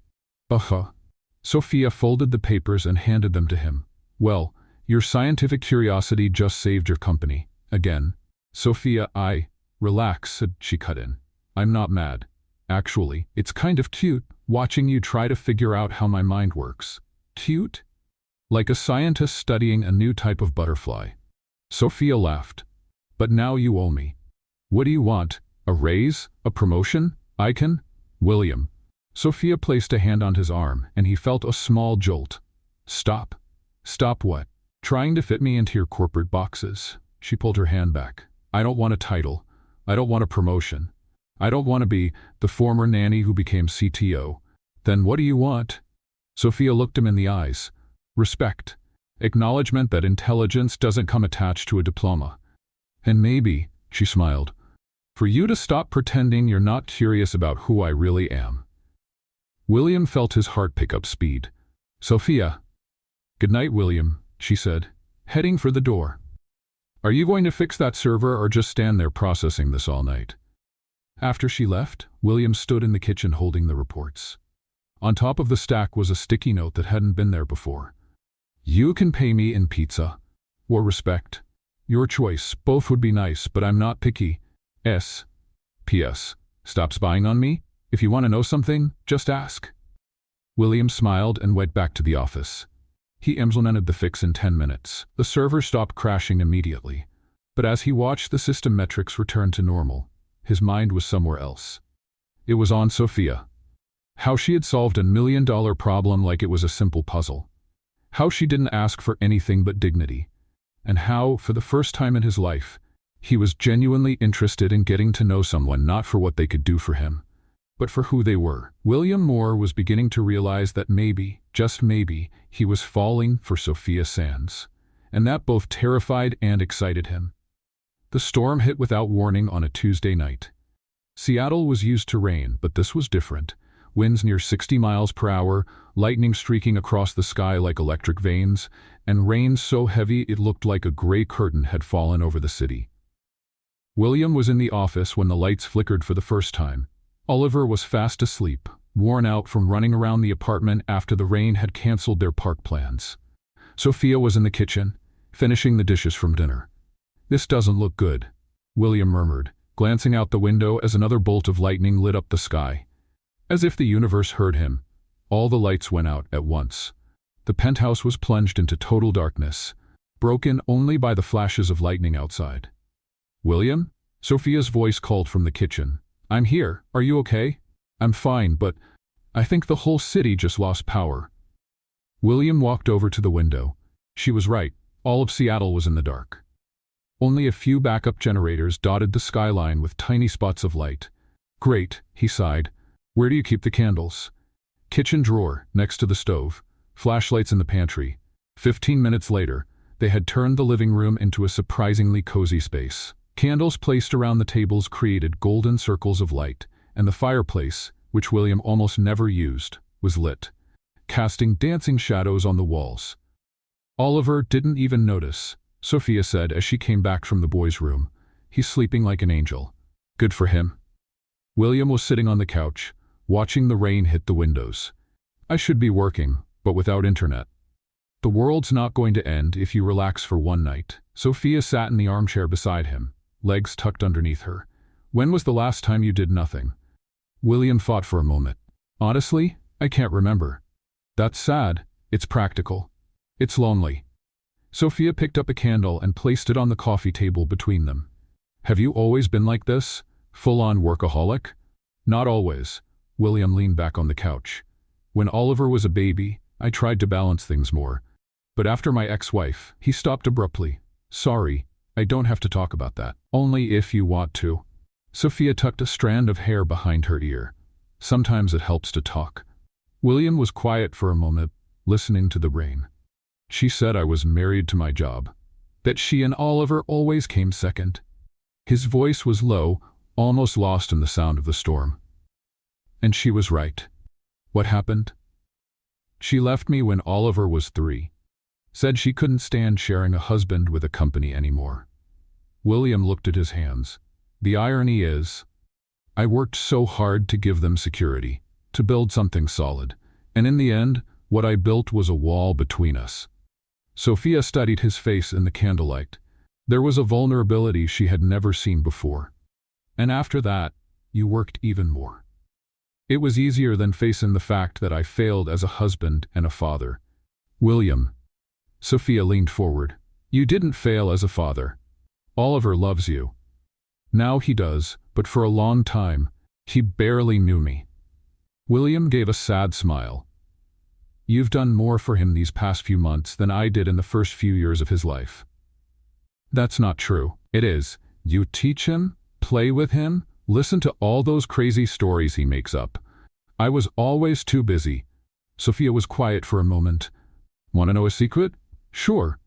Sophia folded the papers and handed them to him. Well, your scientific curiosity just saved your company. Again. Sophia, relax, she cut in. I'm not mad. Actually, it's kind of cute, watching you try to figure out how my mind works. Cute? Like a scientist studying a new type of butterfly. Sophia laughed. But now you owe me. What do you want? A raise? A promotion? I can? William. Sophia placed a hand on his arm, and he felt a small jolt. Stop. Stop what? Trying to fit me into your corporate boxes. She pulled her hand back. I don't want a title. I don't want a promotion. I don't want to be the former nanny who became CTO. Then what do you want? Sophia looked him in the eyes. Respect. Acknowledgement that intelligence doesn't come attached to a diploma. And maybe, she smiled, for you to stop pretending you're not curious about who I really am. William felt his heart pick up speed. Sophia. Good night, William, she said, heading for the door. Are you going to fix that server or just stand there processing this all night? After she left, William stood in the kitchen holding the reports. On top of the stack was a sticky note that hadn't been there before. You can pay me in pizza. Or respect. Your choice. Both would be nice, but I'm not picky. S. P.S. Stop spying on me. If you want to know something, just ask. William smiled and went back to the office. He implemented the fix in 10 minutes. The server stopped crashing immediately. But as he watched the system metrics return to normal, his mind was somewhere else. It was on Sophia. How she had solved a $1 million problem like it was a simple puzzle. How she didn't ask for anything but dignity. And how, for the first time in his life, he was genuinely interested in getting to know someone not for what they could do for him, but for who they were. William Moore was beginning to realize that maybe, just maybe, he was falling for Sophia Sands, and that both terrified and excited him. The storm hit without warning on a Tuesday night. Seattle was used to rain, but this was different. Winds near 60 miles per hour, lightning streaking across the sky like electric veins, and rain so heavy it looked like a gray curtain had fallen over the city. William was in the office when the lights flickered for the first time. Oliver was fast asleep, worn out from running around the apartment after the rain had canceled their park plans. Sophia was in the kitchen, finishing the dishes from dinner. This doesn't look good, William murmured, glancing out the window as another bolt of lightning lit up the sky. As if the universe heard him, all the lights went out at once. The penthouse was plunged into total darkness, broken only by the flashes of lightning outside. William? Sophia's voice called from the kitchen. I'm here. Are you okay? I'm fine, but I think the whole city just lost power. William walked over to the window. She was right. All of Seattle was in the dark. Only a few backup generators dotted the skyline with tiny spots of light. Great, he sighed. Where do you keep the candles? Kitchen drawer, next to the stove. Flashlights in the pantry. 15 minutes later, they had turned the living room into a surprisingly cozy space. Candles placed around the tables created golden circles of light, and the fireplace, which William almost never used, was lit, casting dancing shadows on the walls. Oliver didn't even notice, Sophia said as she came back from the boys' room. He's sleeping like an angel. Good for him. William was sitting on the couch, watching the rain hit the windows. I should be working, but without internet. The world's not going to end if you relax for one night. Sophia sat in the armchair beside him, legs tucked underneath her. When was the last time you did nothing? William thought for a moment. Honestly, I can't remember. That's sad. It's practical. It's lonely. Sophia picked up a candle and placed it on the coffee table between them. Have you always been like this? Full-on workaholic? Not always. William leaned back on the couch. When Oliver was a baby, I tried to balance things more. But after my ex-wife, he stopped abruptly. Sorry, I don't have to talk about that. Only if you want to. Sophia tucked a strand of hair behind her ear. Sometimes it helps to talk. William was quiet for a moment, listening to the rain. She said I was married to my job. That she and Oliver always came second. His voice was low, almost lost in the sound of the storm. And she was right. What happened? She left me when Oliver was 3. Said she couldn't stand sharing a husband with a company anymore. William looked at his hands. The irony is, I worked so hard to give them security, to build something solid, and in the end, what I built was a wall between us. Sophia studied his face in the candlelight. There was a vulnerability she had never seen before. And after that, you worked even more. It was easier than facing the fact that I failed as a husband and a father. William. Sophia leaned forward. You didn't fail as a father. Oliver loves you. Now he does, but for a long time, he barely knew me. William gave a sad smile. You've done more for him these past few months than I did in the first few years of his life. That's not true. It is. You teach him, play with him, listen to all those crazy stories he makes up. I was always too busy. Sophia was quiet for a moment. Want to know a secret? Sure.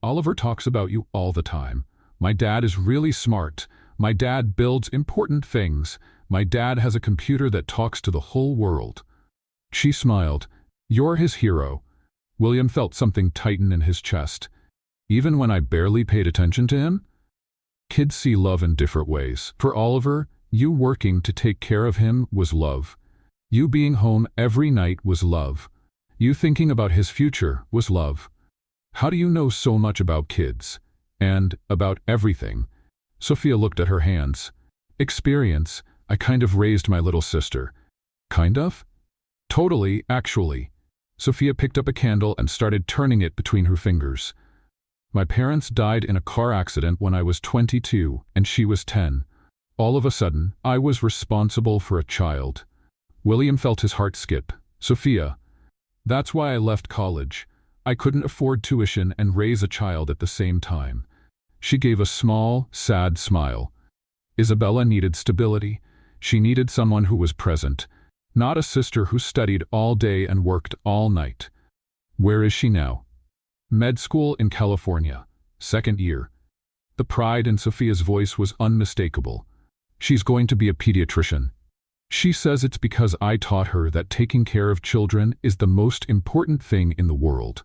Oliver talks about you all the time. My dad is really smart. My dad builds important things. My dad has a computer that talks to the whole world. She smiled. You're his hero. William felt something tighten in his chest. Even when I barely paid attention to him? Kids see love in different ways. For Oliver, you working to take care of him was love. You being home every night was love. You thinking about his future was love. How do you know so much about kids? And about everything? Sophia looked at her hands. Experience. I kind of raised my little sister. Kind of? Totally, actually. Sophia picked up a candle and started turning it between her fingers. My parents died in a car accident when I was 22 and she was 10. All of a sudden, I was responsible for a child. William felt his heart skip. Sophia. That's why I left college. I couldn't afford tuition and raise a child at the same time. She gave a small, sad smile. Isabella needed stability. She needed someone who was present, not a sister who studied all day and worked all night. Where is she now? Med school in California, 2nd year. The pride in Sophia's voice was unmistakable. She's going to be a pediatrician. She says it's because I taught her that taking care of children is the most important thing in the world.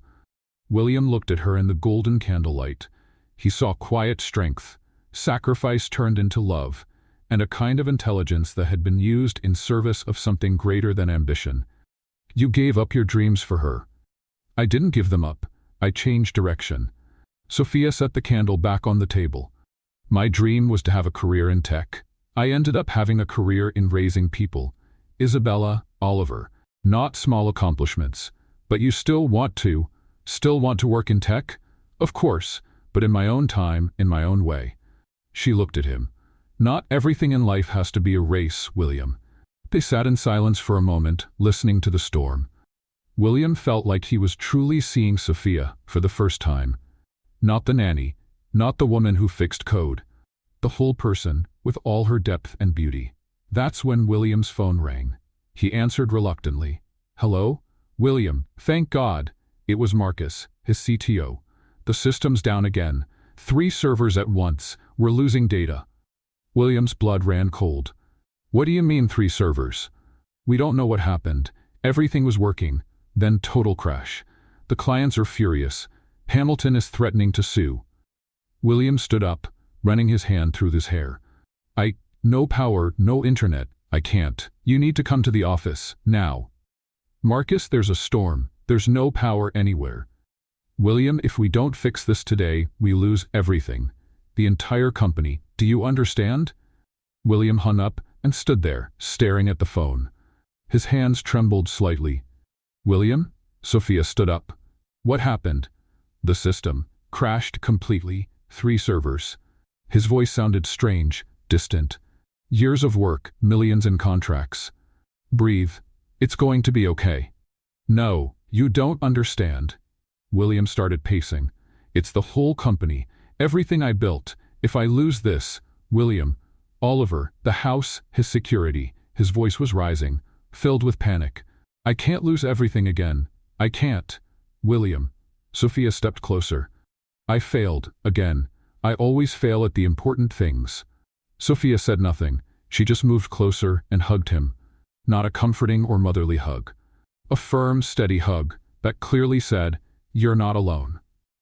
William looked at her in the golden candlelight. He saw quiet strength, sacrifice turned into love, and a kind of intelligence that had been used in service of something greater than ambition. You gave up your dreams for her. I didn't give them up. I changed direction. Sophia set the candle back on the table. My dream was to have a career in tech. I ended up having a career in raising people. Isabella, Oliver, not small accomplishments. But you still want to work in tech? Of course, but in my own time, in my own way. She looked at him. Not everything in life has to be a race, William. They sat in silence for a moment, listening to the storm. William felt like he was truly seeing Sophia for the first time. Not the nanny, not the woman who fixed code. The whole person, with all her depth and beauty. That's when William's phone rang. He answered reluctantly. Hello? William, thank God. It was Marcus, his CTO. The system's down again. 3 servers at once. We're losing data. William's blood ran cold. What do you mean 3 servers? We don't know what happened. Everything was working. Then total crash. The clients are furious. Hamilton is threatening to sue. William stood up, running his hand through his hair. No power, no internet. I can't. You need to come to the office, now. Marcus, there's a storm. There's no power anywhere. William, if we don't fix this today, we lose everything. The entire company. Do you understand? William hung up and stood there, staring at the phone. His hands trembled slightly. William? Sophia stood up. What happened? The system crashed completely. 3 servers. His voice sounded strange, distant. Years of work, millions in contracts. Breathe. It's going to be okay. No, you don't understand. William started pacing. It's the whole company, everything I built. If I lose this, William, Oliver, the house, his security, his voice was rising, filled with panic. I can't lose everything again. I can't. William. Sophia stepped closer. I failed, again. I always fail at the important things. Sophia said nothing. She just moved closer and hugged him. Not a comforting or motherly hug. A firm, steady hug that clearly said, "You're not alone."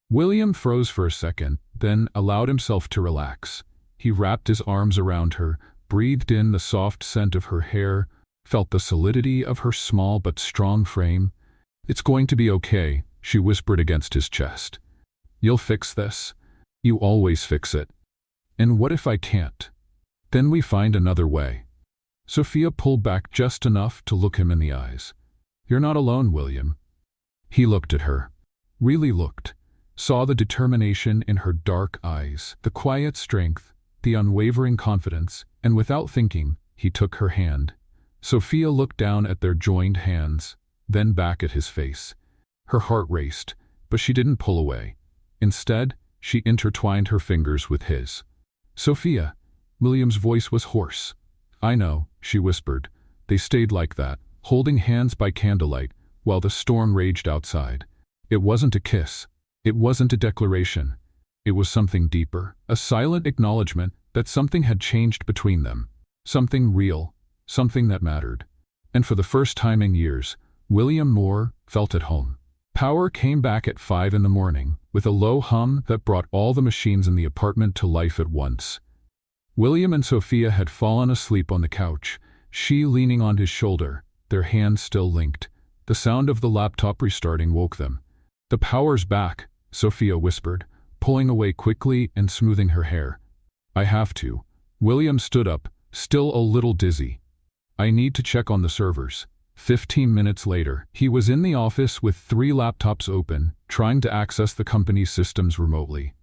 William froze for a second, then allowed himself to relax. He wrapped his arms around her, breathed in the soft scent of her hair, felt the solidity of her small but strong frame. "It's going to be okay," she whispered against his chest. "You'll fix this. You always fix it. And what if I can't? Then we find another way." Sophia pulled back just enough to look him in the eyes. "You're not alone, William." He looked at her. Really looked. Saw the determination in her dark eyes, the quiet strength, the unwavering confidence, and without thinking, he took her hand. Sophia looked down at their joined hands, then back at his face. Her heart raced, but she didn't pull away. Instead, she intertwined her fingers with his. "Sophia." William's voice was hoarse. "I know," she whispered. They stayed like that, holding hands by candlelight, while the storm raged outside. It wasn't a kiss. It wasn't a declaration. It was something deeper, a silent acknowledgement that something had changed between them. Something real, something that mattered. And for the first time in years, William Moore felt at home. Power came back at 5 in the morning, with a low hum that brought all the machines in the apartment to life at once. William and Sophia had fallen asleep on the couch, she leaning on his shoulder, their hands still linked. The sound of the laptop restarting woke them. "The power's back," Sophia whispered, pulling away quickly and smoothing her hair. "I have to." William stood up, still a little dizzy. "I need to check on the servers." 15 minutes later, he was in the office with 3 laptops open, trying to access the company's systems remotely.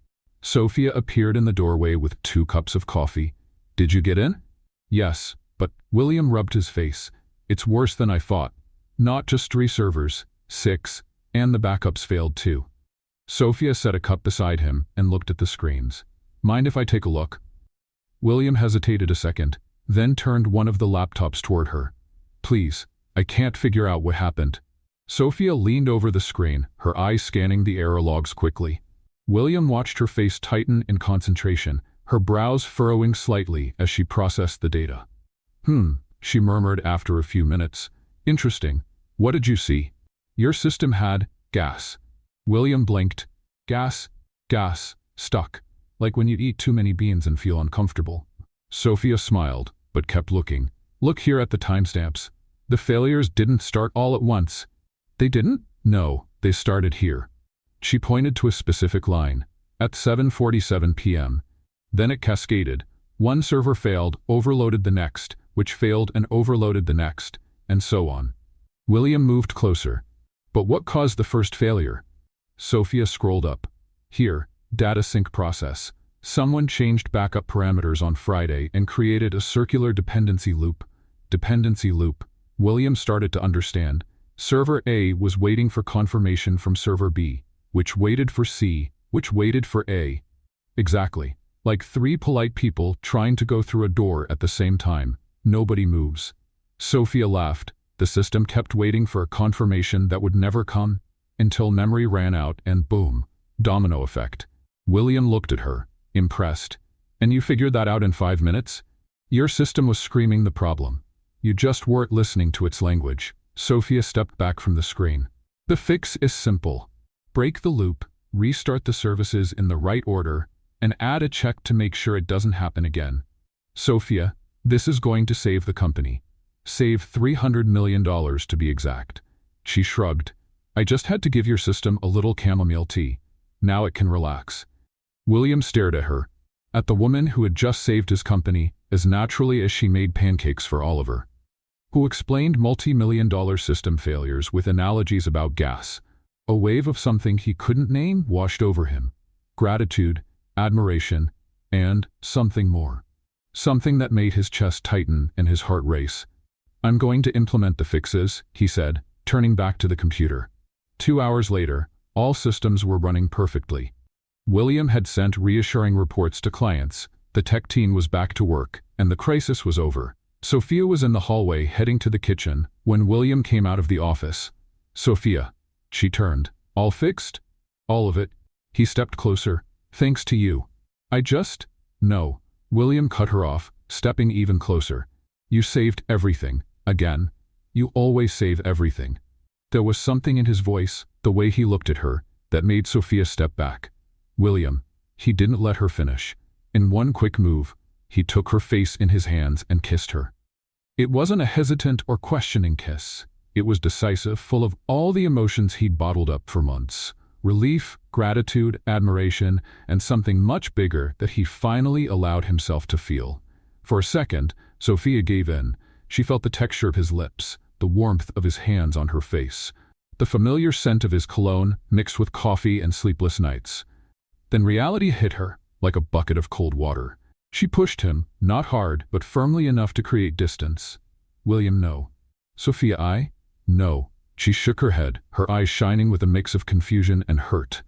Sophia appeared in the doorway with 2 cups of coffee. "Did you get in?" "Yes, but..." William rubbed his face. "It's worse than I thought. Not just 3 servers, 6, and the backups failed too." Sophia set a cup beside him and looked at the screens. "Mind if I take a look?" William hesitated a second, then turned one of the laptops toward her. "Please, I can't figure out what happened." Sophia leaned over the screen, her eyes scanning the error logs quickly. William watched her face tighten in concentration, her brows furrowing slightly as she processed the data. She murmured after a few minutes. "Interesting. What did you see?" "Your system had gas." William blinked. Gas, stuck. Like when you eat too many beans and feel uncomfortable." Sophia smiled, but kept looking. "Look here at the timestamps. The failures didn't start all at once." "They didn't?" "No, they started here." She pointed to a specific line. "At 7:47 p.m. Then it cascaded. One server failed, overloaded the next, which failed and overloaded the next, and so on." William moved closer. "But what caused the first failure?" Sophia scrolled up. "Here, data sync process. Someone changed backup parameters on Friday and created a circular dependency loop." Dependency loop. William started to understand. Server A was waiting for confirmation from server B, which waited for C, which waited for A. Exactly. Like 3 polite people trying to go through a door at the same time. Nobody moves. Sophia laughed. The system kept waiting for a confirmation that would never come, until memory ran out and boom, domino effect. William looked at her, impressed. "And you figured that out in 5 minutes?" "Your system was screaming the problem. You just weren't listening to its language." Sophia stepped back from the screen. "The fix is simple. Break the loop, restart the services in the right order, and add a check to make sure it doesn't happen again. Sophia, this is going to save the company. Save $300 million to be exact." She shrugged. "I just had to give your system a little chamomile tea. Now it can relax." William stared at her, at the woman who had just saved his company, as naturally as she made pancakes for Oliver, who explained multi-million-dollar system failures with analogies about gas. A wave of something he couldn't name washed over him. Gratitude, admiration, and something more. something that made his chest tighten and his heart race. "I'm going to implement the fixes," he said, turning back to the computer. 2 hours later, all systems were running perfectly. William had sent reassuring reports to clients, the tech team was back to work, and the crisis was over. Sophia was in the hallway heading to the kitchen when William came out of the office. "Sophia," she turned. "All fixed?" "All of it." He stepped closer. "Thanks to you." No." William cut her off, stepping even closer. "You saved everything. Again. You always save everything." There was something in his voice, the way he looked at her, that made Sophia step back. "William." He didn't let her finish. In one quick move, he took her face in his hands and kissed her. It wasn't a hesitant or questioning kiss. It was decisive, full of all the emotions he'd bottled up for months. Relief, gratitude, admiration, and something much bigger that he finally allowed himself to feel. For a second, Sophia gave in. She felt the texture of his lips, the warmth of his hands on her face, the familiar scent of his cologne mixed with coffee and sleepless nights. Then reality hit her, like a bucket of cold water. She pushed him, not hard, but firmly enough to create distance. "William, no." "Sophia, no." She shook her head, her eyes shining with a mix of confusion and hurt.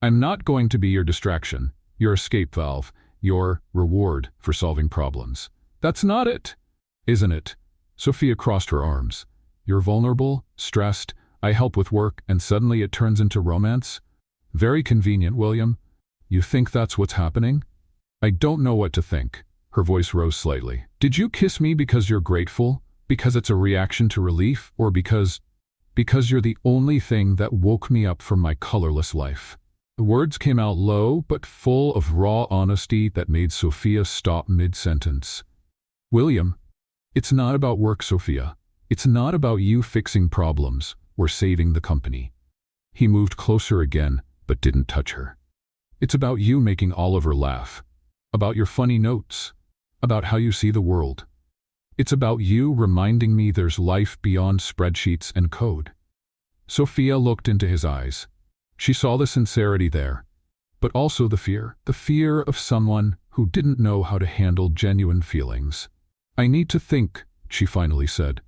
"I'm not going to be your distraction, your escape valve, your reward for solving problems." "That's not it." "Isn't it?" Sophia crossed her arms. "You're vulnerable, stressed, I help with work, and suddenly it turns into romance? Very convenient, William. You think that's what's happening?" "I don't know what to think." Her voice rose slightly. "Did you kiss me because you're grateful? Because it's a reaction to relief? Or because you're the only thing that woke me up from my colorless life?" The words came out low but full of raw honesty that made Sophia stop mid-sentence. "William, it's not about work, Sophia. It's not about you fixing problems or saving the company." He moved closer again, but didn't touch her. "It's about you making Oliver laugh. About your funny notes. About how you see the world. It's about you reminding me there's life beyond spreadsheets and code." Sophia looked into his eyes. She saw the sincerity there, but also the fear of someone who didn't know how to handle genuine feelings. "I need to think," she finally said.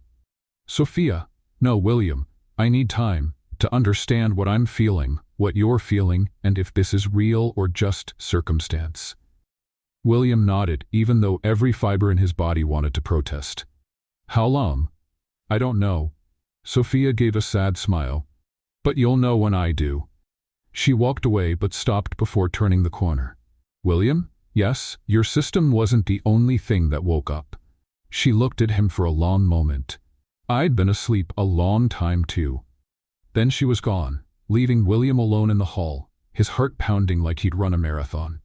"Sophia." "No, William. I need time to understand what I'm feeling, what you're feeling, and if this is real or just circumstance." William nodded, even though every fiber in his body wanted to protest. "How long?" "I don't know." Sophia gave a sad smile. "But you'll know when I do." She walked away but stopped before turning the corner. "William?" "Yes, your system wasn't the only thing that woke up." She looked at him for a long moment. "I'd been asleep a long time too." Then she was gone, leaving William alone in the hall, his heart pounding like he'd run a marathon.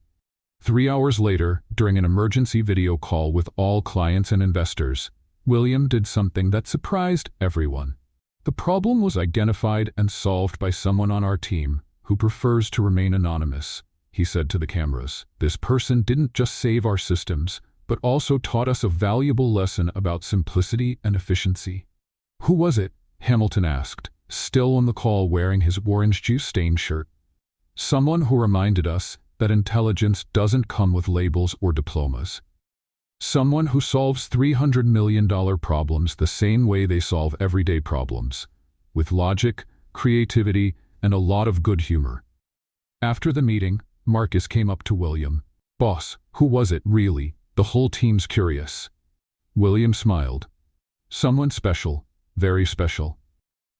3 hours later, during an emergency video call with all clients and investors, William did something that surprised everyone. "The problem was identified and solved by someone on our team who prefers to remain anonymous," he said to the cameras. "This person didn't just save our systems, but also taught us a valuable lesson about simplicity and efficiency." "Who was it?" Hamilton asked, still on the call wearing his orange juice-stained shirt. "Someone who reminded us that intelligence doesn't come with labels or diplomas. Someone who solves $300 million problems the same way they solve everyday problems, with logic, creativity, and a lot of good humor." After the meeting, Marcus came up to William. "Boss, who was it, really? The whole team's curious." William smiled. "Someone special, very special."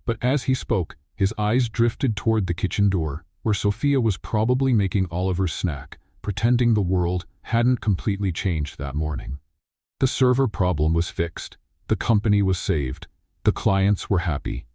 But as he spoke, his eyes drifted toward the kitchen door, where Sophia was probably making Oliver's snack, pretending the world hadn't completely changed that morning. The server problem was fixed, the company was saved, the clients were happy.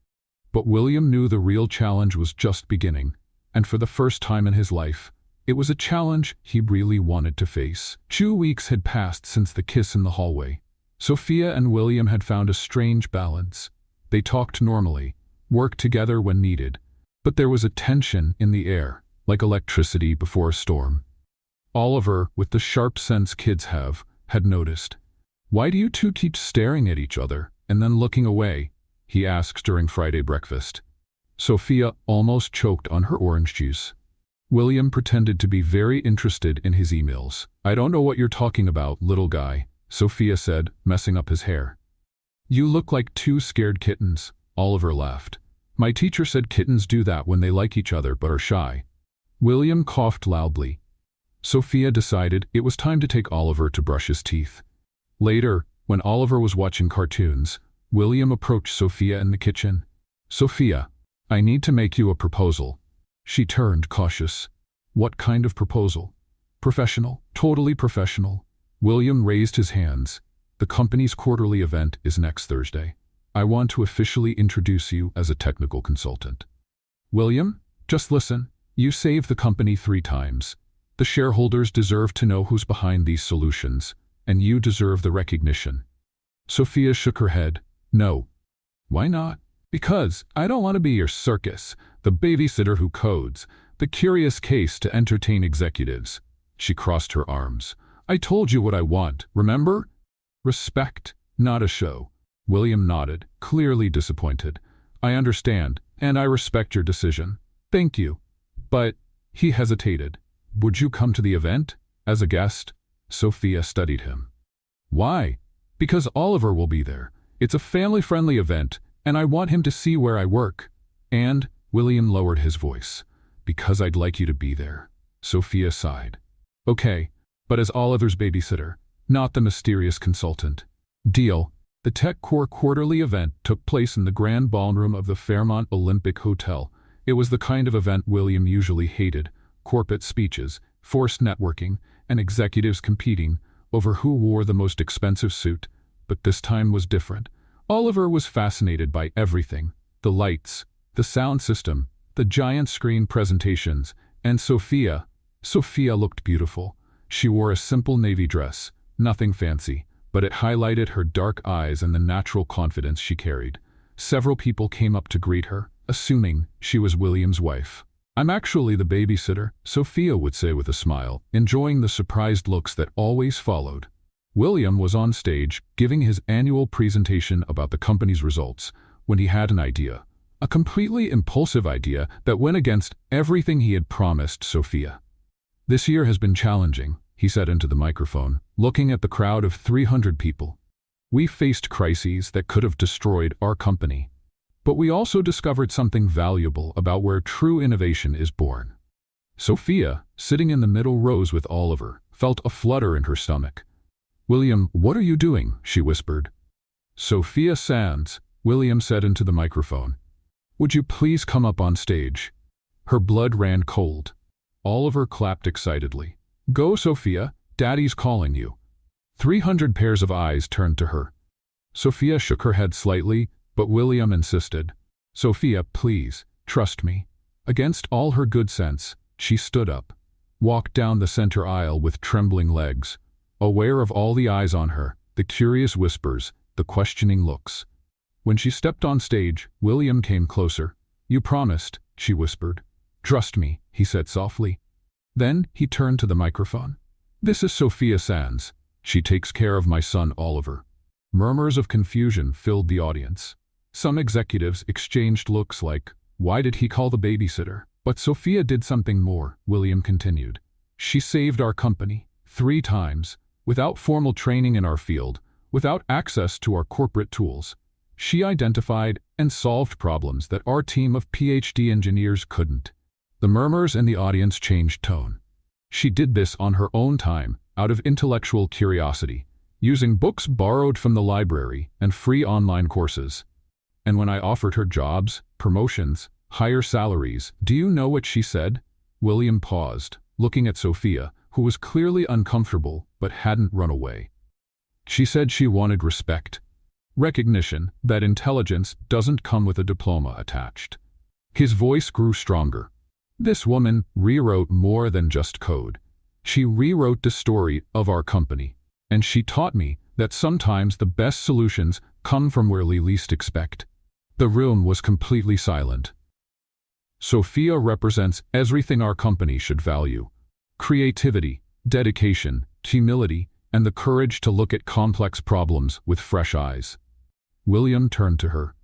But William knew the real challenge was just beginning, and for the first time in his life, it was a challenge he really wanted to face. 2 weeks had passed since the kiss in the hallway. Sophia and William had found a strange balance. They talked normally, worked together when needed, but there was a tension in the air, like electricity before a storm. Oliver, with the sharp sense kids have, had noticed. "Why do you two keep staring at each other and then looking away?" he asked during Friday breakfast. Sophia almost choked on her orange juice. William pretended to be very interested in his emails. I don't know what you're talking about, little guy, Sophia said, messing up his hair. You look like two scared kittens, Oliver laughed. My teacher said kittens do that when they like each other but are shy. William coughed loudly. Sophia decided it was time to take Oliver to brush his teeth. Later, when Oliver was watching cartoons, William approached Sophia in the kitchen. Sophia, I need to make you a proposal. She turned cautious. What kind of proposal? Professional, totally professional. William raised his hands. The company's quarterly event is next Thursday. I want to officially introduce you as a technical consultant. William, just listen. You saved the company 3 times. The shareholders deserve to know who's behind these solutions, and you deserve the recognition. Sophia shook her head. No. Why not? Because I don't want to be your circus, the babysitter who codes, the curious case to entertain executives. She crossed her arms. I told you what I want, remember? Respect, not a show. William nodded, clearly disappointed. I understand, and I respect your decision. Thank you. But, he hesitated. Would you come to the event? As a guest? Sophia studied him. Why? Because Oliver will be there. It's a family-friendly event, and I want him to see where I work. And, William lowered his voice. Because I'd like you to be there. Sophia sighed. Okay, but as Oliver's babysitter, not the mysterious consultant. Deal. The TechCore quarterly event took place in the grand ballroom of the Fairmont Olympic Hotel. It was the kind of event William usually hated. Corporate speeches, forced networking, and executives competing over who wore the most expensive suit. But this time was different. Oliver was fascinated by everything. The lights, the sound system, the giant screen presentations, and Sophia. Sophia looked beautiful. She wore a simple navy dress, nothing fancy, but it highlighted her dark eyes and the natural confidence she carried. Several people came up to greet her, assuming she was William's wife. I'm actually the babysitter, Sophia would say with a smile, enjoying the surprised looks that always followed. William was on stage, giving his annual presentation about the company's results, when he had an idea. A completely impulsive idea that went against everything he had promised Sophia. This year has been challenging, he said into the microphone, looking at the crowd of 300 people. We faced crises that could have destroyed our company. But we also discovered something valuable about where true innovation is born. Sophia, sitting in the middle rows with Oliver, felt a flutter in her stomach. William, what are you doing? She whispered. Sophia Sands, William said into the microphone. Would you please come up on stage? Her blood ran cold. Oliver clapped excitedly. Go, Sophia, Daddy's calling you. 300 pairs of eyes turned to her. Sophia shook her head slightly, but William insisted. Sophia, please, trust me. Against all her good sense, she stood up, walked down the center aisle with trembling legs, aware of all the eyes on her, the curious whispers, the questioning looks. When she stepped on stage, William came closer. You promised, she whispered. Trust me, he said softly. Then he turned to the microphone. This is Sophia Sands. She takes care of my son Oliver. Murmurs of confusion filled the audience. Some executives exchanged looks like, why did he call the babysitter? But Sophia did something more, William continued. She saved our company 3 times, without formal training in our field, without access to our corporate tools. She identified and solved problems that our team of PhD engineers couldn't. The murmurs in the audience changed tone. She did this on her own time, out of intellectual curiosity, using books borrowed from the library and free online courses. And when I offered her jobs, promotions, higher salaries, do you know what she said? William paused, looking at Sophia, who was clearly uncomfortable but hadn't run away. She said she wanted respect. Recognition that intelligence doesn't come with a diploma attached. His voice grew stronger. This woman rewrote more than just code. She rewrote the story of our company, and she taught me that sometimes the best solutions come from where we least expect. The room was completely silent. Sophia represents everything our company should value. Creativity, dedication, humility, and the courage to look at complex problems with fresh eyes. William turned to her.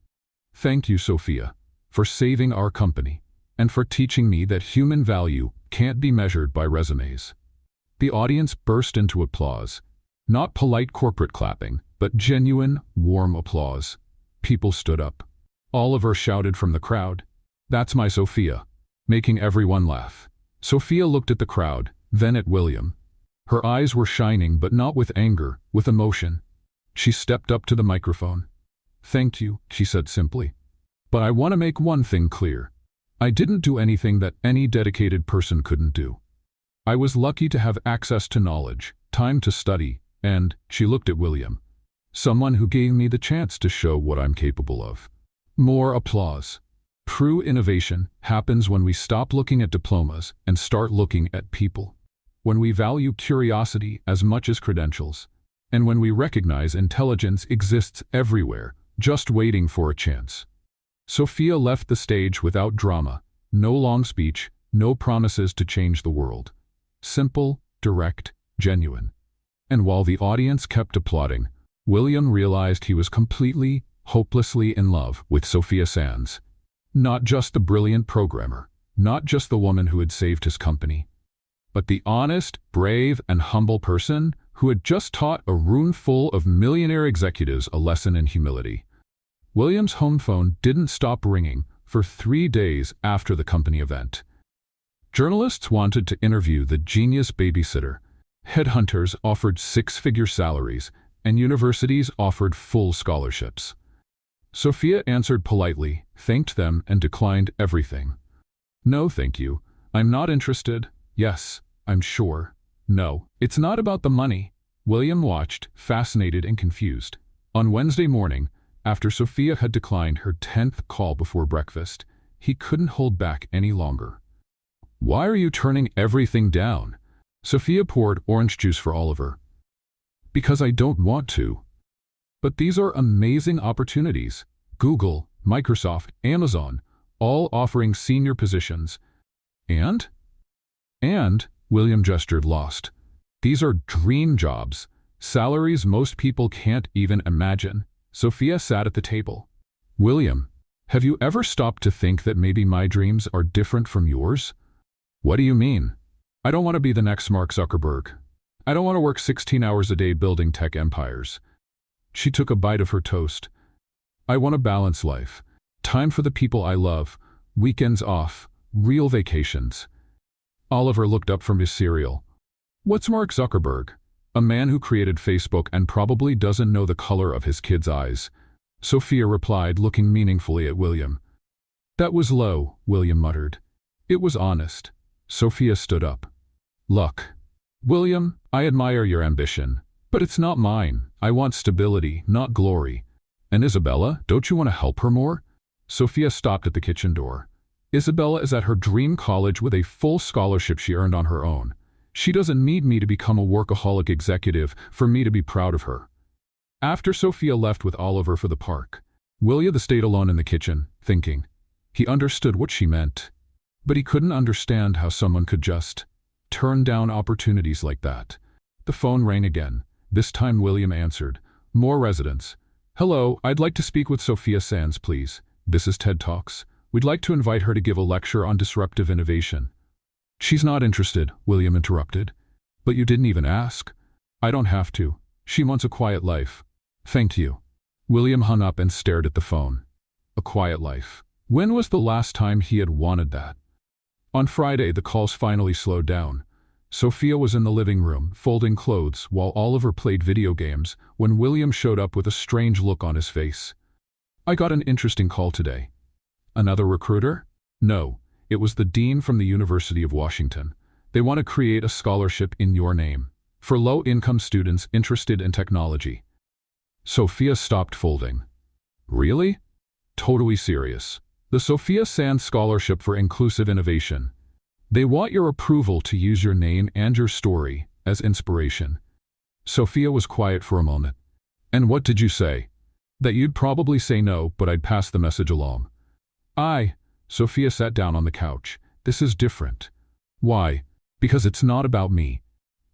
Thank you, Sophia, for saving our company, and for teaching me that human value can't be measured by resumes. The audience burst into applause. Not polite corporate clapping, but genuine, warm applause. People stood up. Oliver shouted from the crowd, "That's my Sophia," making everyone laugh. Sophia looked at the crowd, then at William. Her eyes were shining, but not with anger, with emotion. She stepped up to the microphone. "Thank you," she said simply. "But I want to make one thing clear. I didn't do anything that any dedicated person couldn't do. I was lucky to have access to knowledge, time to study, and," she looked at William, "someone who gave me the chance to show what I'm capable of." More applause. True innovation happens when we stop looking at diplomas and start looking at people. When we value curiosity as much as credentials, and when we recognize intelligence exists everywhere, just waiting for a chance. Sophia left the stage without drama, no long speech, no promises to change the world. Simple, direct, genuine. And while the audience kept applauding, William realized he was completely, hopelessly in love with Sophia Sands. Not just the brilliant programmer, not just the woman who had saved his company, but the honest, brave, and humble person who had just taught a room full of millionaire executives a lesson in humility. William's home phone didn't stop ringing for 3 days after the company event. Journalists wanted to interview the genius babysitter. Headhunters offered 6-figure salaries, and universities offered full scholarships. Sophia answered politely, thanked them, and declined everything. "No, thank you. I'm not interested. Yes, I'm sure. No, it's not about the money." William watched, fascinated and confused. On Wednesday morning, after Sophia had declined her 10th call before breakfast, he couldn't hold back any longer. "Why are you turning everything down?" Sophia poured orange juice for Oliver. "Because I don't want to. But these are amazing opportunities. Google, Microsoft, Amazon, all offering senior positions. And, William gestured lost. These are dream jobs, salaries most people can't even imagine. Sophia sat at the table. "William, have you ever stopped to think that maybe my dreams are different from yours?" "What do you mean?" "I don't want to be the next Mark Zuckerberg. I don't want to work 16 hours a day building tech empires." She took a bite of her toast. "I want a balanced life. Time for the people I love, weekends off, real vacations." Oliver looked up from his cereal. "What's Mark Zuckerberg?" "A man who created Facebook and probably doesn't know the color of his kids' eyes." Sophia replied, looking meaningfully at William. "That was low," William muttered. "It was honest." Sophia stood up. "Look, William, I admire your ambition, but it's not mine. I want stability, not glory. And Isabella, don't you want to help her more?" Sophia stopped at the kitchen door. "Isabella is at her dream college with a full scholarship she earned on her own. She doesn't need me to become a workaholic executive for me to be proud of her." After Sophia left with Oliver for the park, William stayed alone in the kitchen, thinking. He understood what she meant, but he couldn't understand how someone could just turn down opportunities like that. The phone rang again. This time William answered. More residents. "Hello, I'd like to speak with Sophia Sands, please. This is TED Talks. We'd like to invite her to give a lecture on disruptive innovation." "She's not interested," William interrupted. "But you didn't even ask." "I don't have to. She wants a quiet life." "Thank you." William hung up and stared at the phone. A quiet life. When was the last time he had wanted that? On Friday, the calls finally slowed down. Sophia was in the living room, folding clothes, while Oliver played video games, when William showed up with a strange look on his face. "I got an interesting call today." "Another recruiter?" "No, it was the dean from the University of Washington. They want to create a scholarship in your name, for low-income students interested in technology." Sophia stopped folding. "Really?" "Totally serious. The Sophia Sands Scholarship for Inclusive Innovation. They want your approval to use your name and your story as inspiration." Sophia was quiet for a moment. "And what did you say?" "That you'd probably say no, but I'd pass the message along." Sophia sat down on the couch. "This is different." "Why?" "Because it's not about me.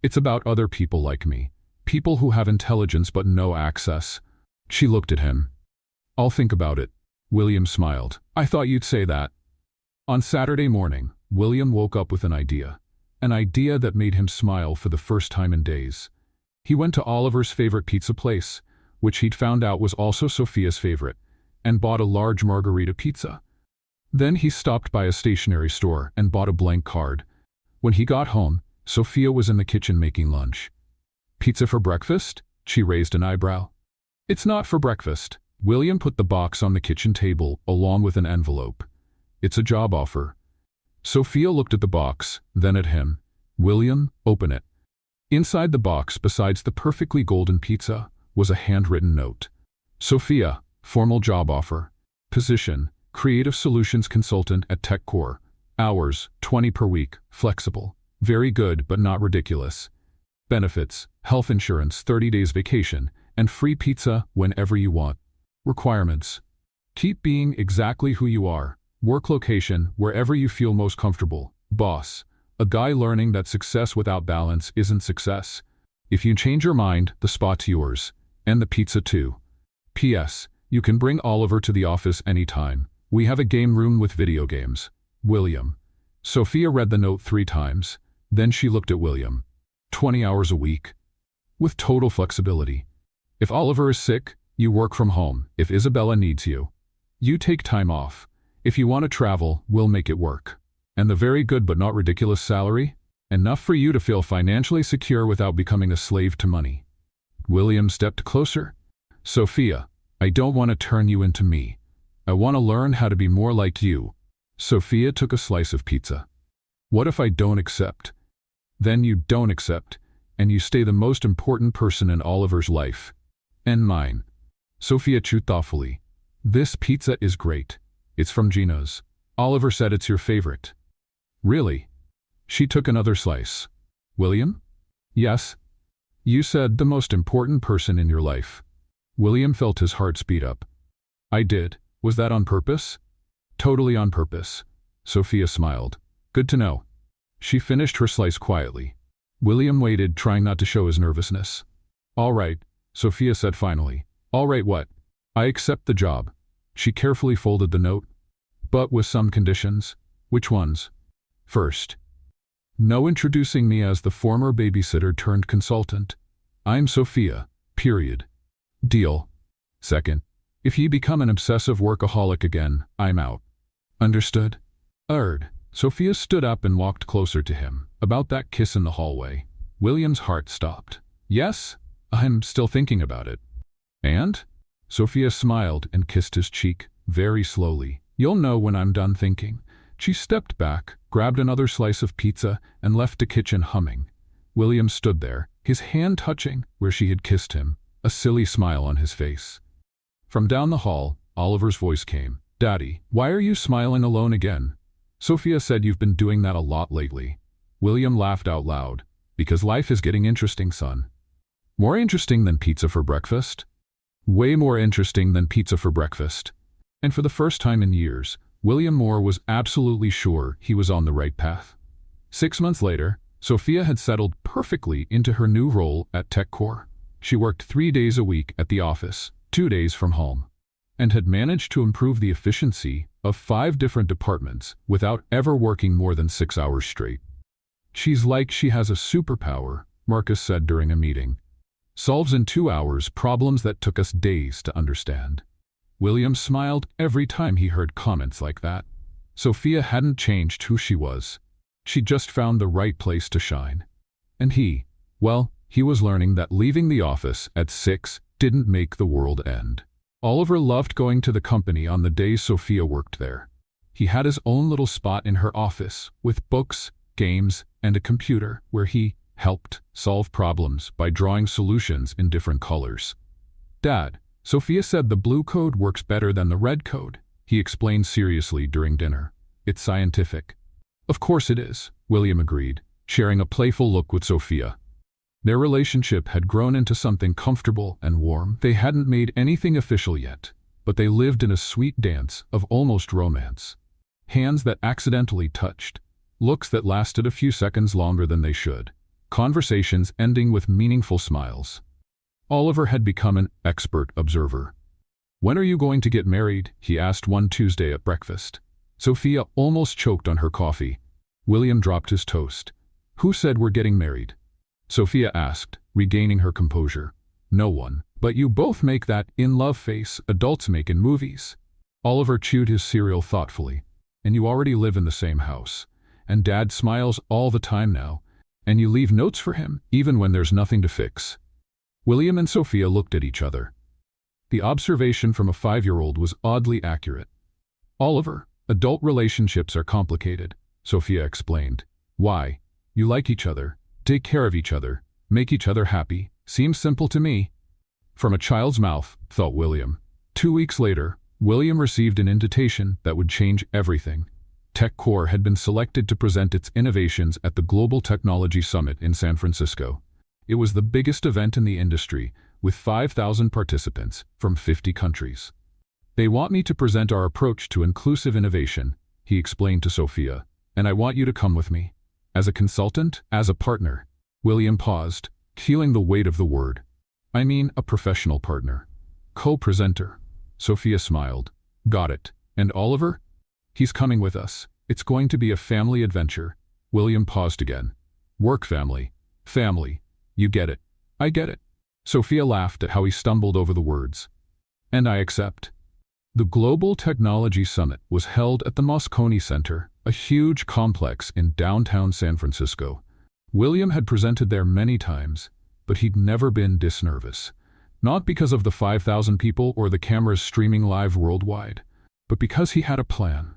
It's about other people like me. People who have intelligence but no access." She looked at him. "I'll think about it." William smiled. "I thought you'd say that." On Saturday morning, William woke up with an idea. An idea that made him smile for the first time in days. He went to Oliver's favorite pizza place, which he'd found out was also Sophia's favorite, and bought a large margarita pizza. Then he stopped by a stationery store and bought a blank card. When he got home, Sophia was in the kitchen making lunch. "Pizza for breakfast?" She raised an eyebrow. "It's not for breakfast." William put the box on the kitchen table along with an envelope. "It's a job offer." Sophia looked at the box, then at him. "William, open it." Inside the box, besides the perfectly golden pizza, was a handwritten note. "Sophia, formal job offer. Position, Creative Solutions Consultant at TechCore. Hours, 20 per week, flexible. Very good but not ridiculous. Benefits, health insurance, 30 days vacation, and free pizza whenever you want. Requirements: keep being exactly who you are. Work location, wherever you feel most comfortable. Boss, a guy learning that success without balance isn't success. If you change your mind, the spot's yours. And the pizza too. P.S. You can bring Oliver to the office anytime. We have a game room with video games. William." Sophia read the note 3 times. Then she looked at William. 20 hours a week. With total flexibility. If Oliver is sick, you work from home. If Isabella needs you, you take time off. If you want to travel, we'll make it work. And the very good but not ridiculous salary? Enough for you to feel financially secure without becoming a slave to money. William stepped closer. "Sophia, I don't want to turn you into me. I want to learn how to be more like you." Sophia took a slice of pizza. "What if I don't accept?" "Then you don't accept, and you stay the most important person in Oliver's life. And mine." Sophia chewed thoughtfully. "This pizza is great. It's from Gina's. Oliver said it's your favorite." "Really?" She took another slice. "William?" "Yes?" "You said the most important person in your life." William felt his heart speed up. "I did. Was that on purpose?" "Totally on purpose." Sophia smiled. "Good to know." She finished her slice quietly. William waited, trying not to show his nervousness. "All right," Sophia said finally. "All right what?" "I accept the job." She carefully folded the note. "But with some conditions." "Which ones?" "First, no introducing me as the former babysitter turned consultant. I'm Sophia, period. Deal. Second, if you become an obsessive workaholic again, I'm out. Understood?" Sophia stood up and walked closer to him. "About that kiss in the hallway." William's heart stopped. "Yes, I'm still thinking about it." "And?" Sophia smiled and kissed his cheek, very slowly. "You'll know when I'm done thinking." She stepped back, grabbed another slice of pizza, and left the kitchen humming. William stood there, his hand touching where she had kissed him, a silly smile on his face. From down the hall, Oliver's voice came. "Daddy, why are you smiling alone again?" "Sophia said you've been doing that a lot lately." William laughed out loud. "Because life is getting interesting, son." "More interesting than pizza for breakfast?" "Way more interesting than pizza for breakfast." And for the first time in years, William Moore was absolutely sure he was on the right path. 6 months later, Sophia had settled perfectly into her new role at TechCore. She worked 3 days a week at the office, 2 days from home, and had managed to improve the efficiency of 5 different departments without ever working more than 6 hours straight. "She's like she has a superpower," Marcus said during a meeting. "Solves in 2 hours problems that took us days to understand." William smiled every time he heard comments like that. Sophia hadn't changed who she was. She just found the right place to shine. And he was learning that leaving the office at 6 didn't make the world end. Oliver loved going to the company on the days Sophia worked there. He had his own little spot in her office, with books, games, and a computer where he helped solve problems by drawing solutions in different colors. "Dad, Sophia said the blue code works better than the red code," he explained seriously during dinner. "It's scientific." "Of course it is," William agreed, sharing a playful look with Sophia. Their relationship had grown into something comfortable and warm. They hadn't made anything official yet, but they lived in a sweet dance of almost romance. Hands that accidentally touched, looks that lasted a few seconds longer than they should, conversations ending with meaningful smiles. Oliver had become an expert observer. "When are you going to get married?" he asked one Tuesday at breakfast. Sophia almost choked on her coffee. William dropped his toast. Who said we're getting married? Sophia asked, regaining her composure. No one. But you both make that in-love face adults make in movies. Oliver chewed his cereal thoughtfully. And you already live in the same house. And Dad smiles all the time now. And you leave notes for him, even when there's nothing to fix. William and Sophia looked at each other. The observation from a 5-year-old was oddly accurate. Oliver, adult relationships are complicated, Sophia explained. Why? You like each other, take care of each other, make each other happy. Seems simple to me. From a child's mouth, thought William. 2 weeks later, William received an invitation that would change everything. TechCore had been selected to present its innovations at the Global Technology Summit in San Francisco. It was the biggest event in the industry, with 5,000 participants from 50 countries. They want me to present our approach to inclusive innovation, he explained to Sophia, and I want you to come with me. As a consultant, as a partner. William paused, feeling the weight of the word. I mean a professional partner. Co-presenter. Sophia smiled. Got it. And Oliver? He's coming with us. It's going to be a family adventure. William paused again. Work family. Family. You get it. I get it. Sophia laughed at how he stumbled over the words. And I accept. The Global Technology Summit was held at the Moscone Center, a huge complex in downtown San Francisco. William had presented there many times, but he'd never been this nervous. Not because of the 5,000 people or the cameras streaming live worldwide, but because he had a plan.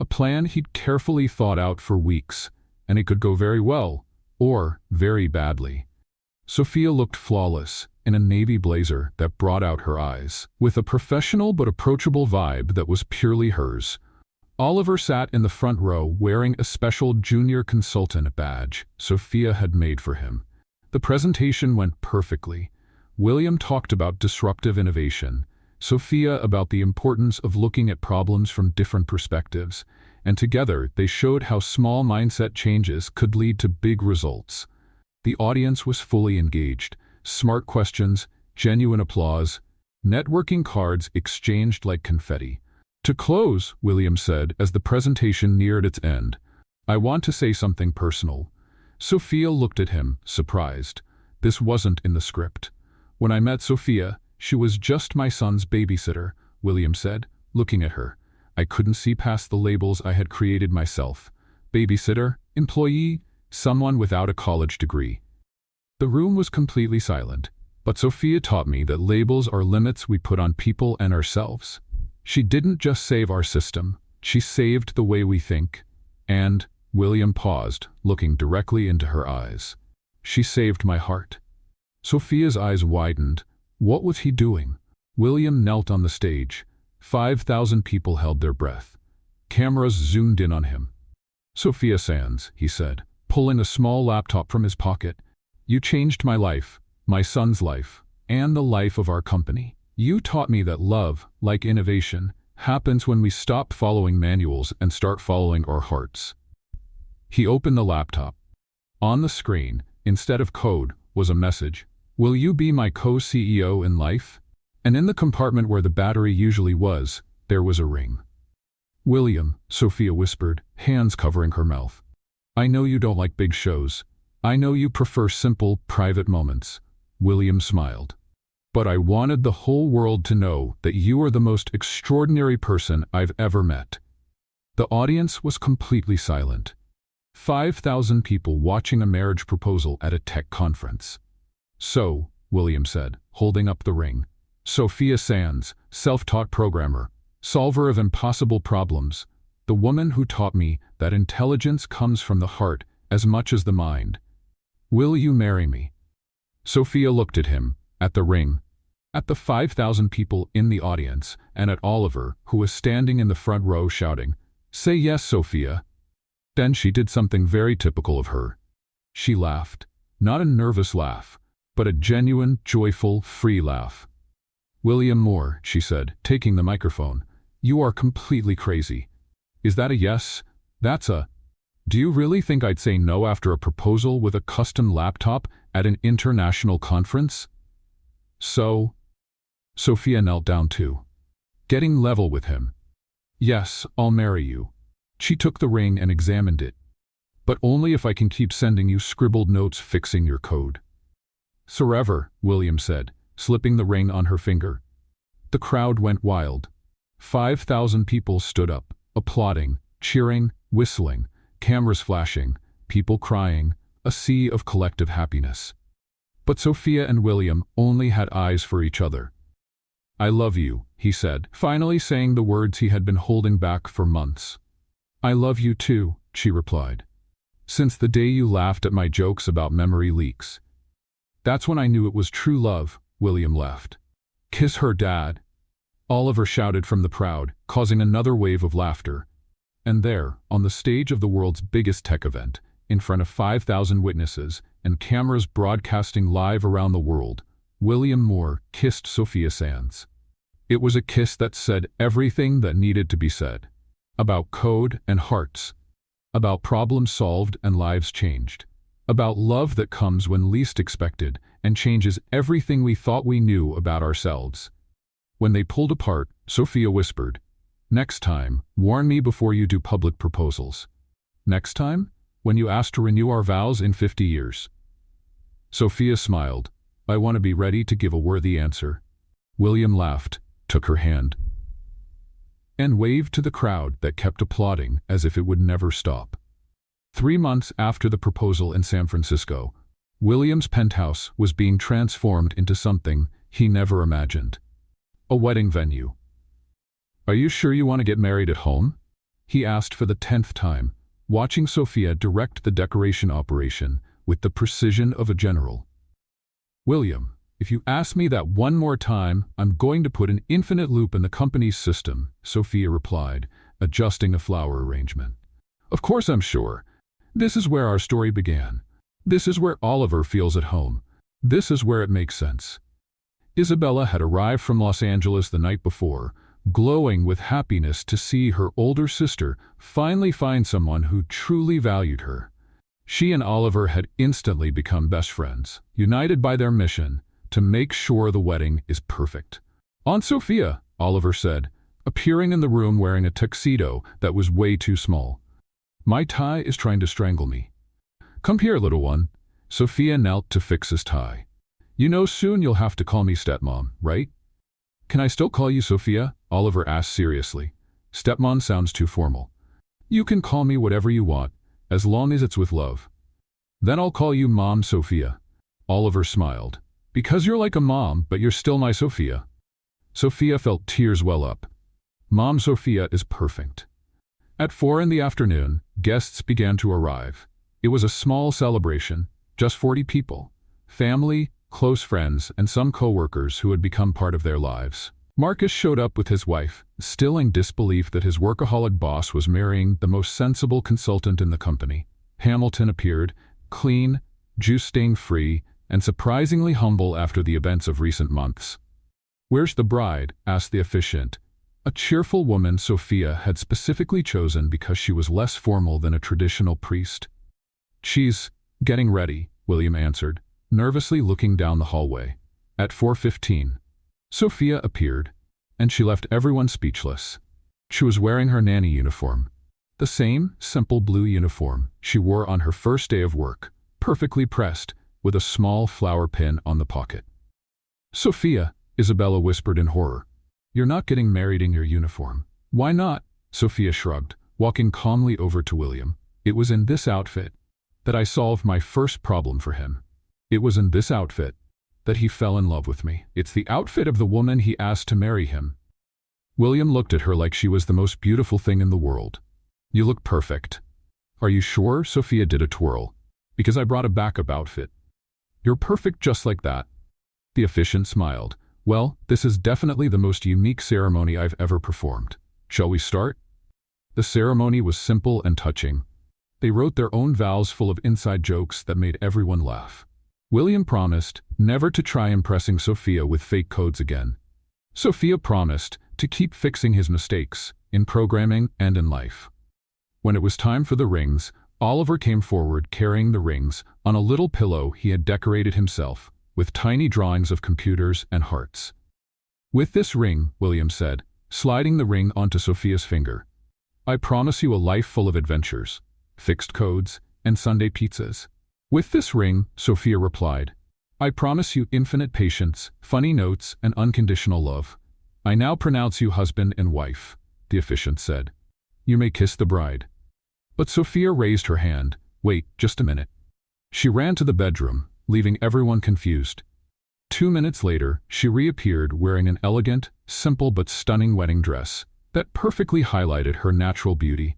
A plan he'd carefully thought out for weeks, and it could go very well, or very badly. Sophia looked flawless in a navy blazer that brought out her eyes, with a professional but approachable vibe that was purely hers. Oliver sat in the front row wearing a special junior consultant badge Sophia had made for him. The presentation went perfectly. William talked about disruptive innovation, Sophia about the importance of looking at problems from different perspectives, and together they showed how small mindset changes could lead to big results. The audience was fully engaged. Smart questions, genuine applause, networking cards exchanged like confetti. To close, William said as the presentation neared its end, I want to say something personal. Sophia looked at him, surprised. This wasn't in the script. When I met Sophia, she was just my son's babysitter, William said, looking at her. I couldn't see past the labels I had created myself. Babysitter, employee, someone without a college degree. The room was completely silent, but Sophia taught me that labels are limits we put on people and ourselves. She didn't just save our system, she saved the way we think. And, William paused, looking directly into her eyes. She saved my heart. Sophia's eyes widened. What was he doing? William knelt on the stage. 5,000 people held their breath. Cameras zoomed in on him. Sophia Sands, he said, pulling a small laptop from his pocket. You changed my life, my son's life, and the life of our company. You taught me that love, like innovation, happens when we stop following manuals and start following our hearts. He opened the laptop. On the screen, instead of code, was a message. Will you be my co-CEO in life? And in the compartment where the battery usually was, there was a ring. William, Sophia whispered, hands covering her mouth. I know you don't like big shows. I know you prefer simple, private moments. William smiled. But I wanted the whole world to know that you are the most extraordinary person I've ever met. The audience was completely silent. 5,000 people watching a marriage proposal at a tech conference. So, William said, holding up the ring. Sophia Sands, self-taught programmer, solver of impossible problems, the woman who taught me that intelligence comes from the heart as much as the mind. Will you marry me? Sophia looked at him, at the ring, at the 5,000 people in the audience, and at Oliver, who was standing in the front row shouting, Say yes, Sophia. Then she did something very typical of her. She laughed, not a nervous laugh, but a genuine, joyful, free laugh. William Moore, she said, taking the microphone, you are completely crazy. Is that a yes? That's a... Do you really think I'd say no after a proposal with a custom laptop at an international conference? So... Sophia knelt down too. Getting level with him. Yes, I'll marry you. She took the ring and examined it. but only if I can keep sending you scribbled notes fixing your code. Forever, William said, slipping the ring on her finger. The crowd went wild. 5,000 people stood up, applauding, cheering, whistling, cameras flashing, people crying, a sea of collective happiness. But Sophia and William only had eyes for each other. "I love you," he said, finally saying the words he had been holding back for months. "I love you too," she replied. "Since the day you laughed at my jokes about memory leaks." "That's when I knew it was true love," William laughed. "Kiss her, Dad," Oliver shouted from the crowd, causing another wave of laughter. And there, on the stage of the world's biggest tech event, in front of 5,000 witnesses and cameras broadcasting live around the world, William Moore kissed Sophia Sands. It was a kiss that said everything that needed to be said. About code and hearts. About problems solved and lives changed. About love that comes when least expected and changes everything we thought we knew about ourselves. When they pulled apart, Sophia whispered, "Next time, warn me before you do public proposals. Next time, when you ask to renew our vows in 50 years. Sophia smiled. "I want to be ready to give a worthy answer." William laughed, took her hand, and waved to the crowd that kept applauding as if it would never stop. 3 months after the proposal in San Francisco, William's penthouse was being transformed into something he never imagined. A wedding venue. "Are you sure you want to get married at home?" he asked for the 10th time, watching Sophia direct the decoration operation with the precision of a general. "William, if you ask me that one more time, I'm going to put an infinite loop in the company's system," Sophia replied, adjusting a flower arrangement. "Of course I'm sure. This is where our story began. This is where Oliver feels at home. This is where it makes sense." Isabella had arrived from Los Angeles the night before, glowing with happiness to see her older sister finally find someone who truly valued her. She and Oliver had instantly become best friends, united by their mission to make sure the wedding is perfect. "Aunt Sophia," Oliver said, appearing in the room wearing a tuxedo that was way too small. "My tie is trying to strangle me." "Come here, little one." Sophia knelt to fix his tie. "You know soon you'll have to call me stepmom, right?" "Can I still call you Sophia?" Oliver asked seriously. "Stepmom sounds too formal." "You can call me whatever you want, as long as it's with love." "Then I'll call you Mom Sophia." Oliver smiled. "Because you're like a mom, but you're still my Sophia." Sophia felt tears well up. Mom Sophia is perfect. At 4 in the afternoon, guests began to arrive. It was a small celebration, just 40 people. Family, close friends, and some co-workers who had become part of their lives. Marcus showed up with his wife, still in disbelief that his workaholic boss was marrying the most sensible consultant in the company. Hamilton appeared, clean, juice-stain-free, and surprisingly humble after the events of recent months. "Where's the bride?" asked the officiant, a cheerful woman Sophia had specifically chosen because she was less formal than a traditional priest. "She's getting ready," William answered, nervously looking down the hallway. At 4:15, Sophia appeared, and she left everyone speechless. She was wearing her nanny uniform. The same simple blue uniform she wore on her first day of work, perfectly pressed, with a small flower pin on the pocket. "Sophia," Isabella whispered in horror. "You're not getting married in your uniform." "Why not?" Sophia shrugged, walking calmly over to William. "It was in this outfit that I solved my first problem for him. It was in this outfit that he fell in love with me. It's the outfit of the woman he asked to marry him." William looked at her like she was the most beautiful thing in the world. "You look perfect." "Are you sure?" Sophia did a twirl. "Because I brought a backup outfit." "You're perfect just like that." The officiant smiled. "Well, this is definitely the most unique ceremony I've ever performed. Shall we start?" The ceremony was simple and touching. They wrote their own vows full of inside jokes that made everyone laugh. William promised never to try impressing Sophia with fake codes again. Sophia promised to keep fixing his mistakes, in programming and in life. When it was time for the rings, Oliver came forward carrying the rings on a little pillow he had decorated himself, with tiny drawings of computers and hearts. "With this ring," William said, sliding the ring onto Sophia's finger, "I promise you a life full of adventures, fixed codes, and Sunday pizzas. With this ring, Sophia replied, I promise you infinite patience, funny notes, and unconditional love. I now pronounce you husband and wife, the officiant said. You may kiss the bride. But Sophia raised her hand. Wait, just a minute. She ran to the bedroom, leaving everyone confused. 2 minutes later, she reappeared wearing an elegant, simple but stunning wedding dress that perfectly highlighted her natural beauty.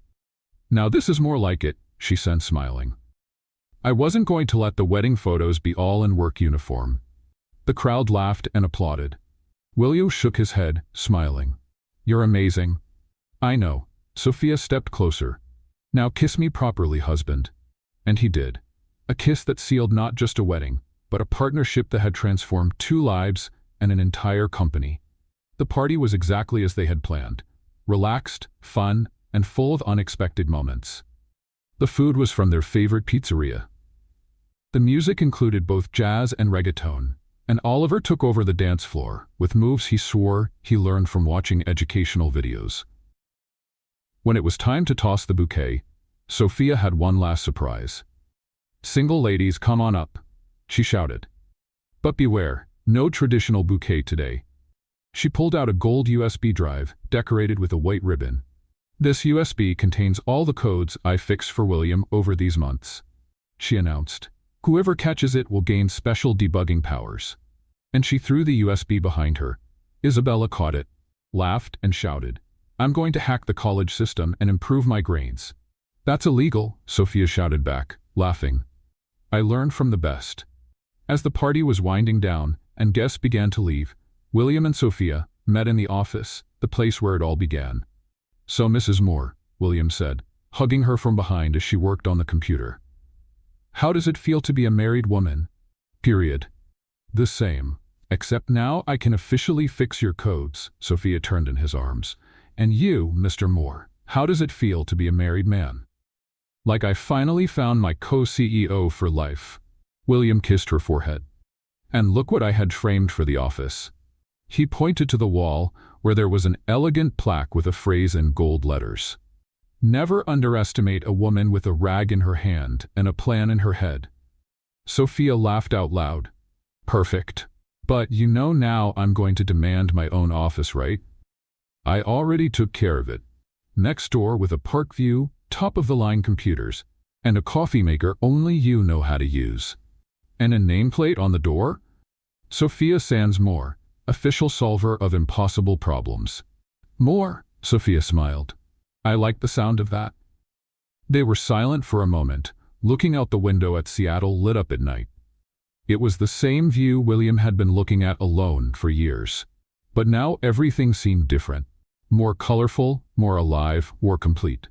Now this is more like it, she said, smiling. I wasn't going to let the wedding photos be all in work uniform. The crowd laughed and applauded. William shook his head, smiling. You're amazing. I know. Sophia stepped closer. Now kiss me properly, husband. And he did. A kiss that sealed not just a wedding, but a partnership that had transformed 2 lives and an entire company. The party was exactly as they had planned. Relaxed, fun, and full of unexpected moments. The food was from their favorite pizzeria. The music included both jazz and reggaeton, and Oliver took over the dance floor, with moves he swore he learned from watching educational videos. When it was time to toss the bouquet, Sophia had one last surprise. Single ladies, come on up, she shouted. But beware, no traditional bouquet today. She pulled out a gold USB drive, decorated with a white ribbon. This USB contains all the codes I fixed for William over these months, she announced. Whoever catches it will gain special debugging powers. And she threw the USB behind her. Isabella caught it, laughed, and shouted, I'm going to hack the college system and improve my grades. That's illegal, Sophia shouted back, laughing. I learned from the best. As the party was winding down and guests began to leave, William and Sophia met in the office, the place where it all began. So Mrs. Moore, William said, hugging her from behind as she worked on the computer. How does it feel to be a married woman? Period. The same. Except now I can officially fix your codes, Sophia turned in his arms. And you, Mr. Moore, how does it feel to be a married man? Like I finally found my co-CEO for life. William kissed her forehead. And look what I had framed for the office. He pointed to the wall, where there was an elegant plaque with a phrase in gold letters. Never underestimate a woman with a rag in her hand and a plan in her head. Sophia laughed out loud. Perfect. But you know now I'm going to demand my own office, right? I already took care of it. Next door with a park view, top-of-the-line computers, and a coffee maker only you know how to use. And a nameplate on the door? Sophia Sands Moore, official solver of impossible problems. More, Sophia smiled. I like the sound of that. They were silent for a moment, looking out the window at Seattle lit up at night. It was the same view William had been looking at alone for years. But now everything seemed different. More colorful, more alive, more complete.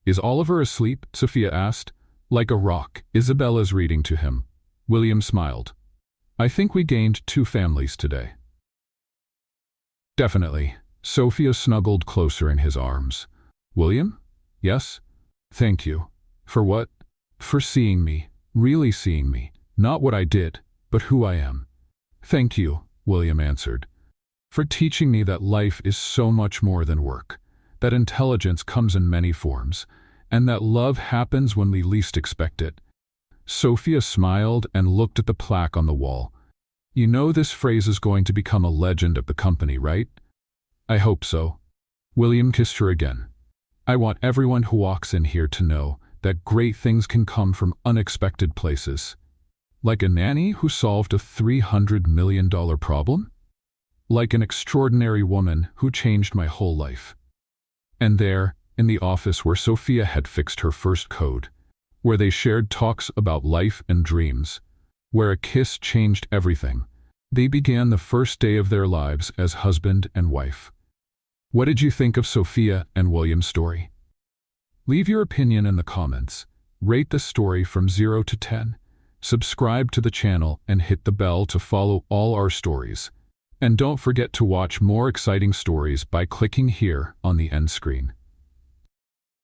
Is Oliver asleep? Sophia asked. Like a rock, Isabella's reading to him. William smiled. I think we gained 2 families today. Definitely. Sophia snuggled closer in his arms. William? Yes? Thank you. For what? For seeing me, really seeing me. Not what I did, but who I am. Thank you, William answered. For teaching me that life is so much more than work, that intelligence comes in many forms, and that love happens when we least expect it. Sophia smiled and looked at the plaque on the wall. You know this phrase is going to become a legend of the company, right? I hope so. William kissed her again. I want everyone who walks in here to know that great things can come from unexpected places. Like a nanny who solved a $300 million problem? Like an extraordinary woman who changed my whole life. And there, in the office where Sophia had fixed her first code, where they shared talks about life and dreams, where a kiss changed everything, they began the first day of their lives as husband and wife. What did you think of Sophia and William's story? Leave your opinion in the comments. Rate the story from 0 to 10. Subscribe to the channel and hit the bell to follow all our stories. And don't forget to watch more exciting stories by clicking here on the end screen.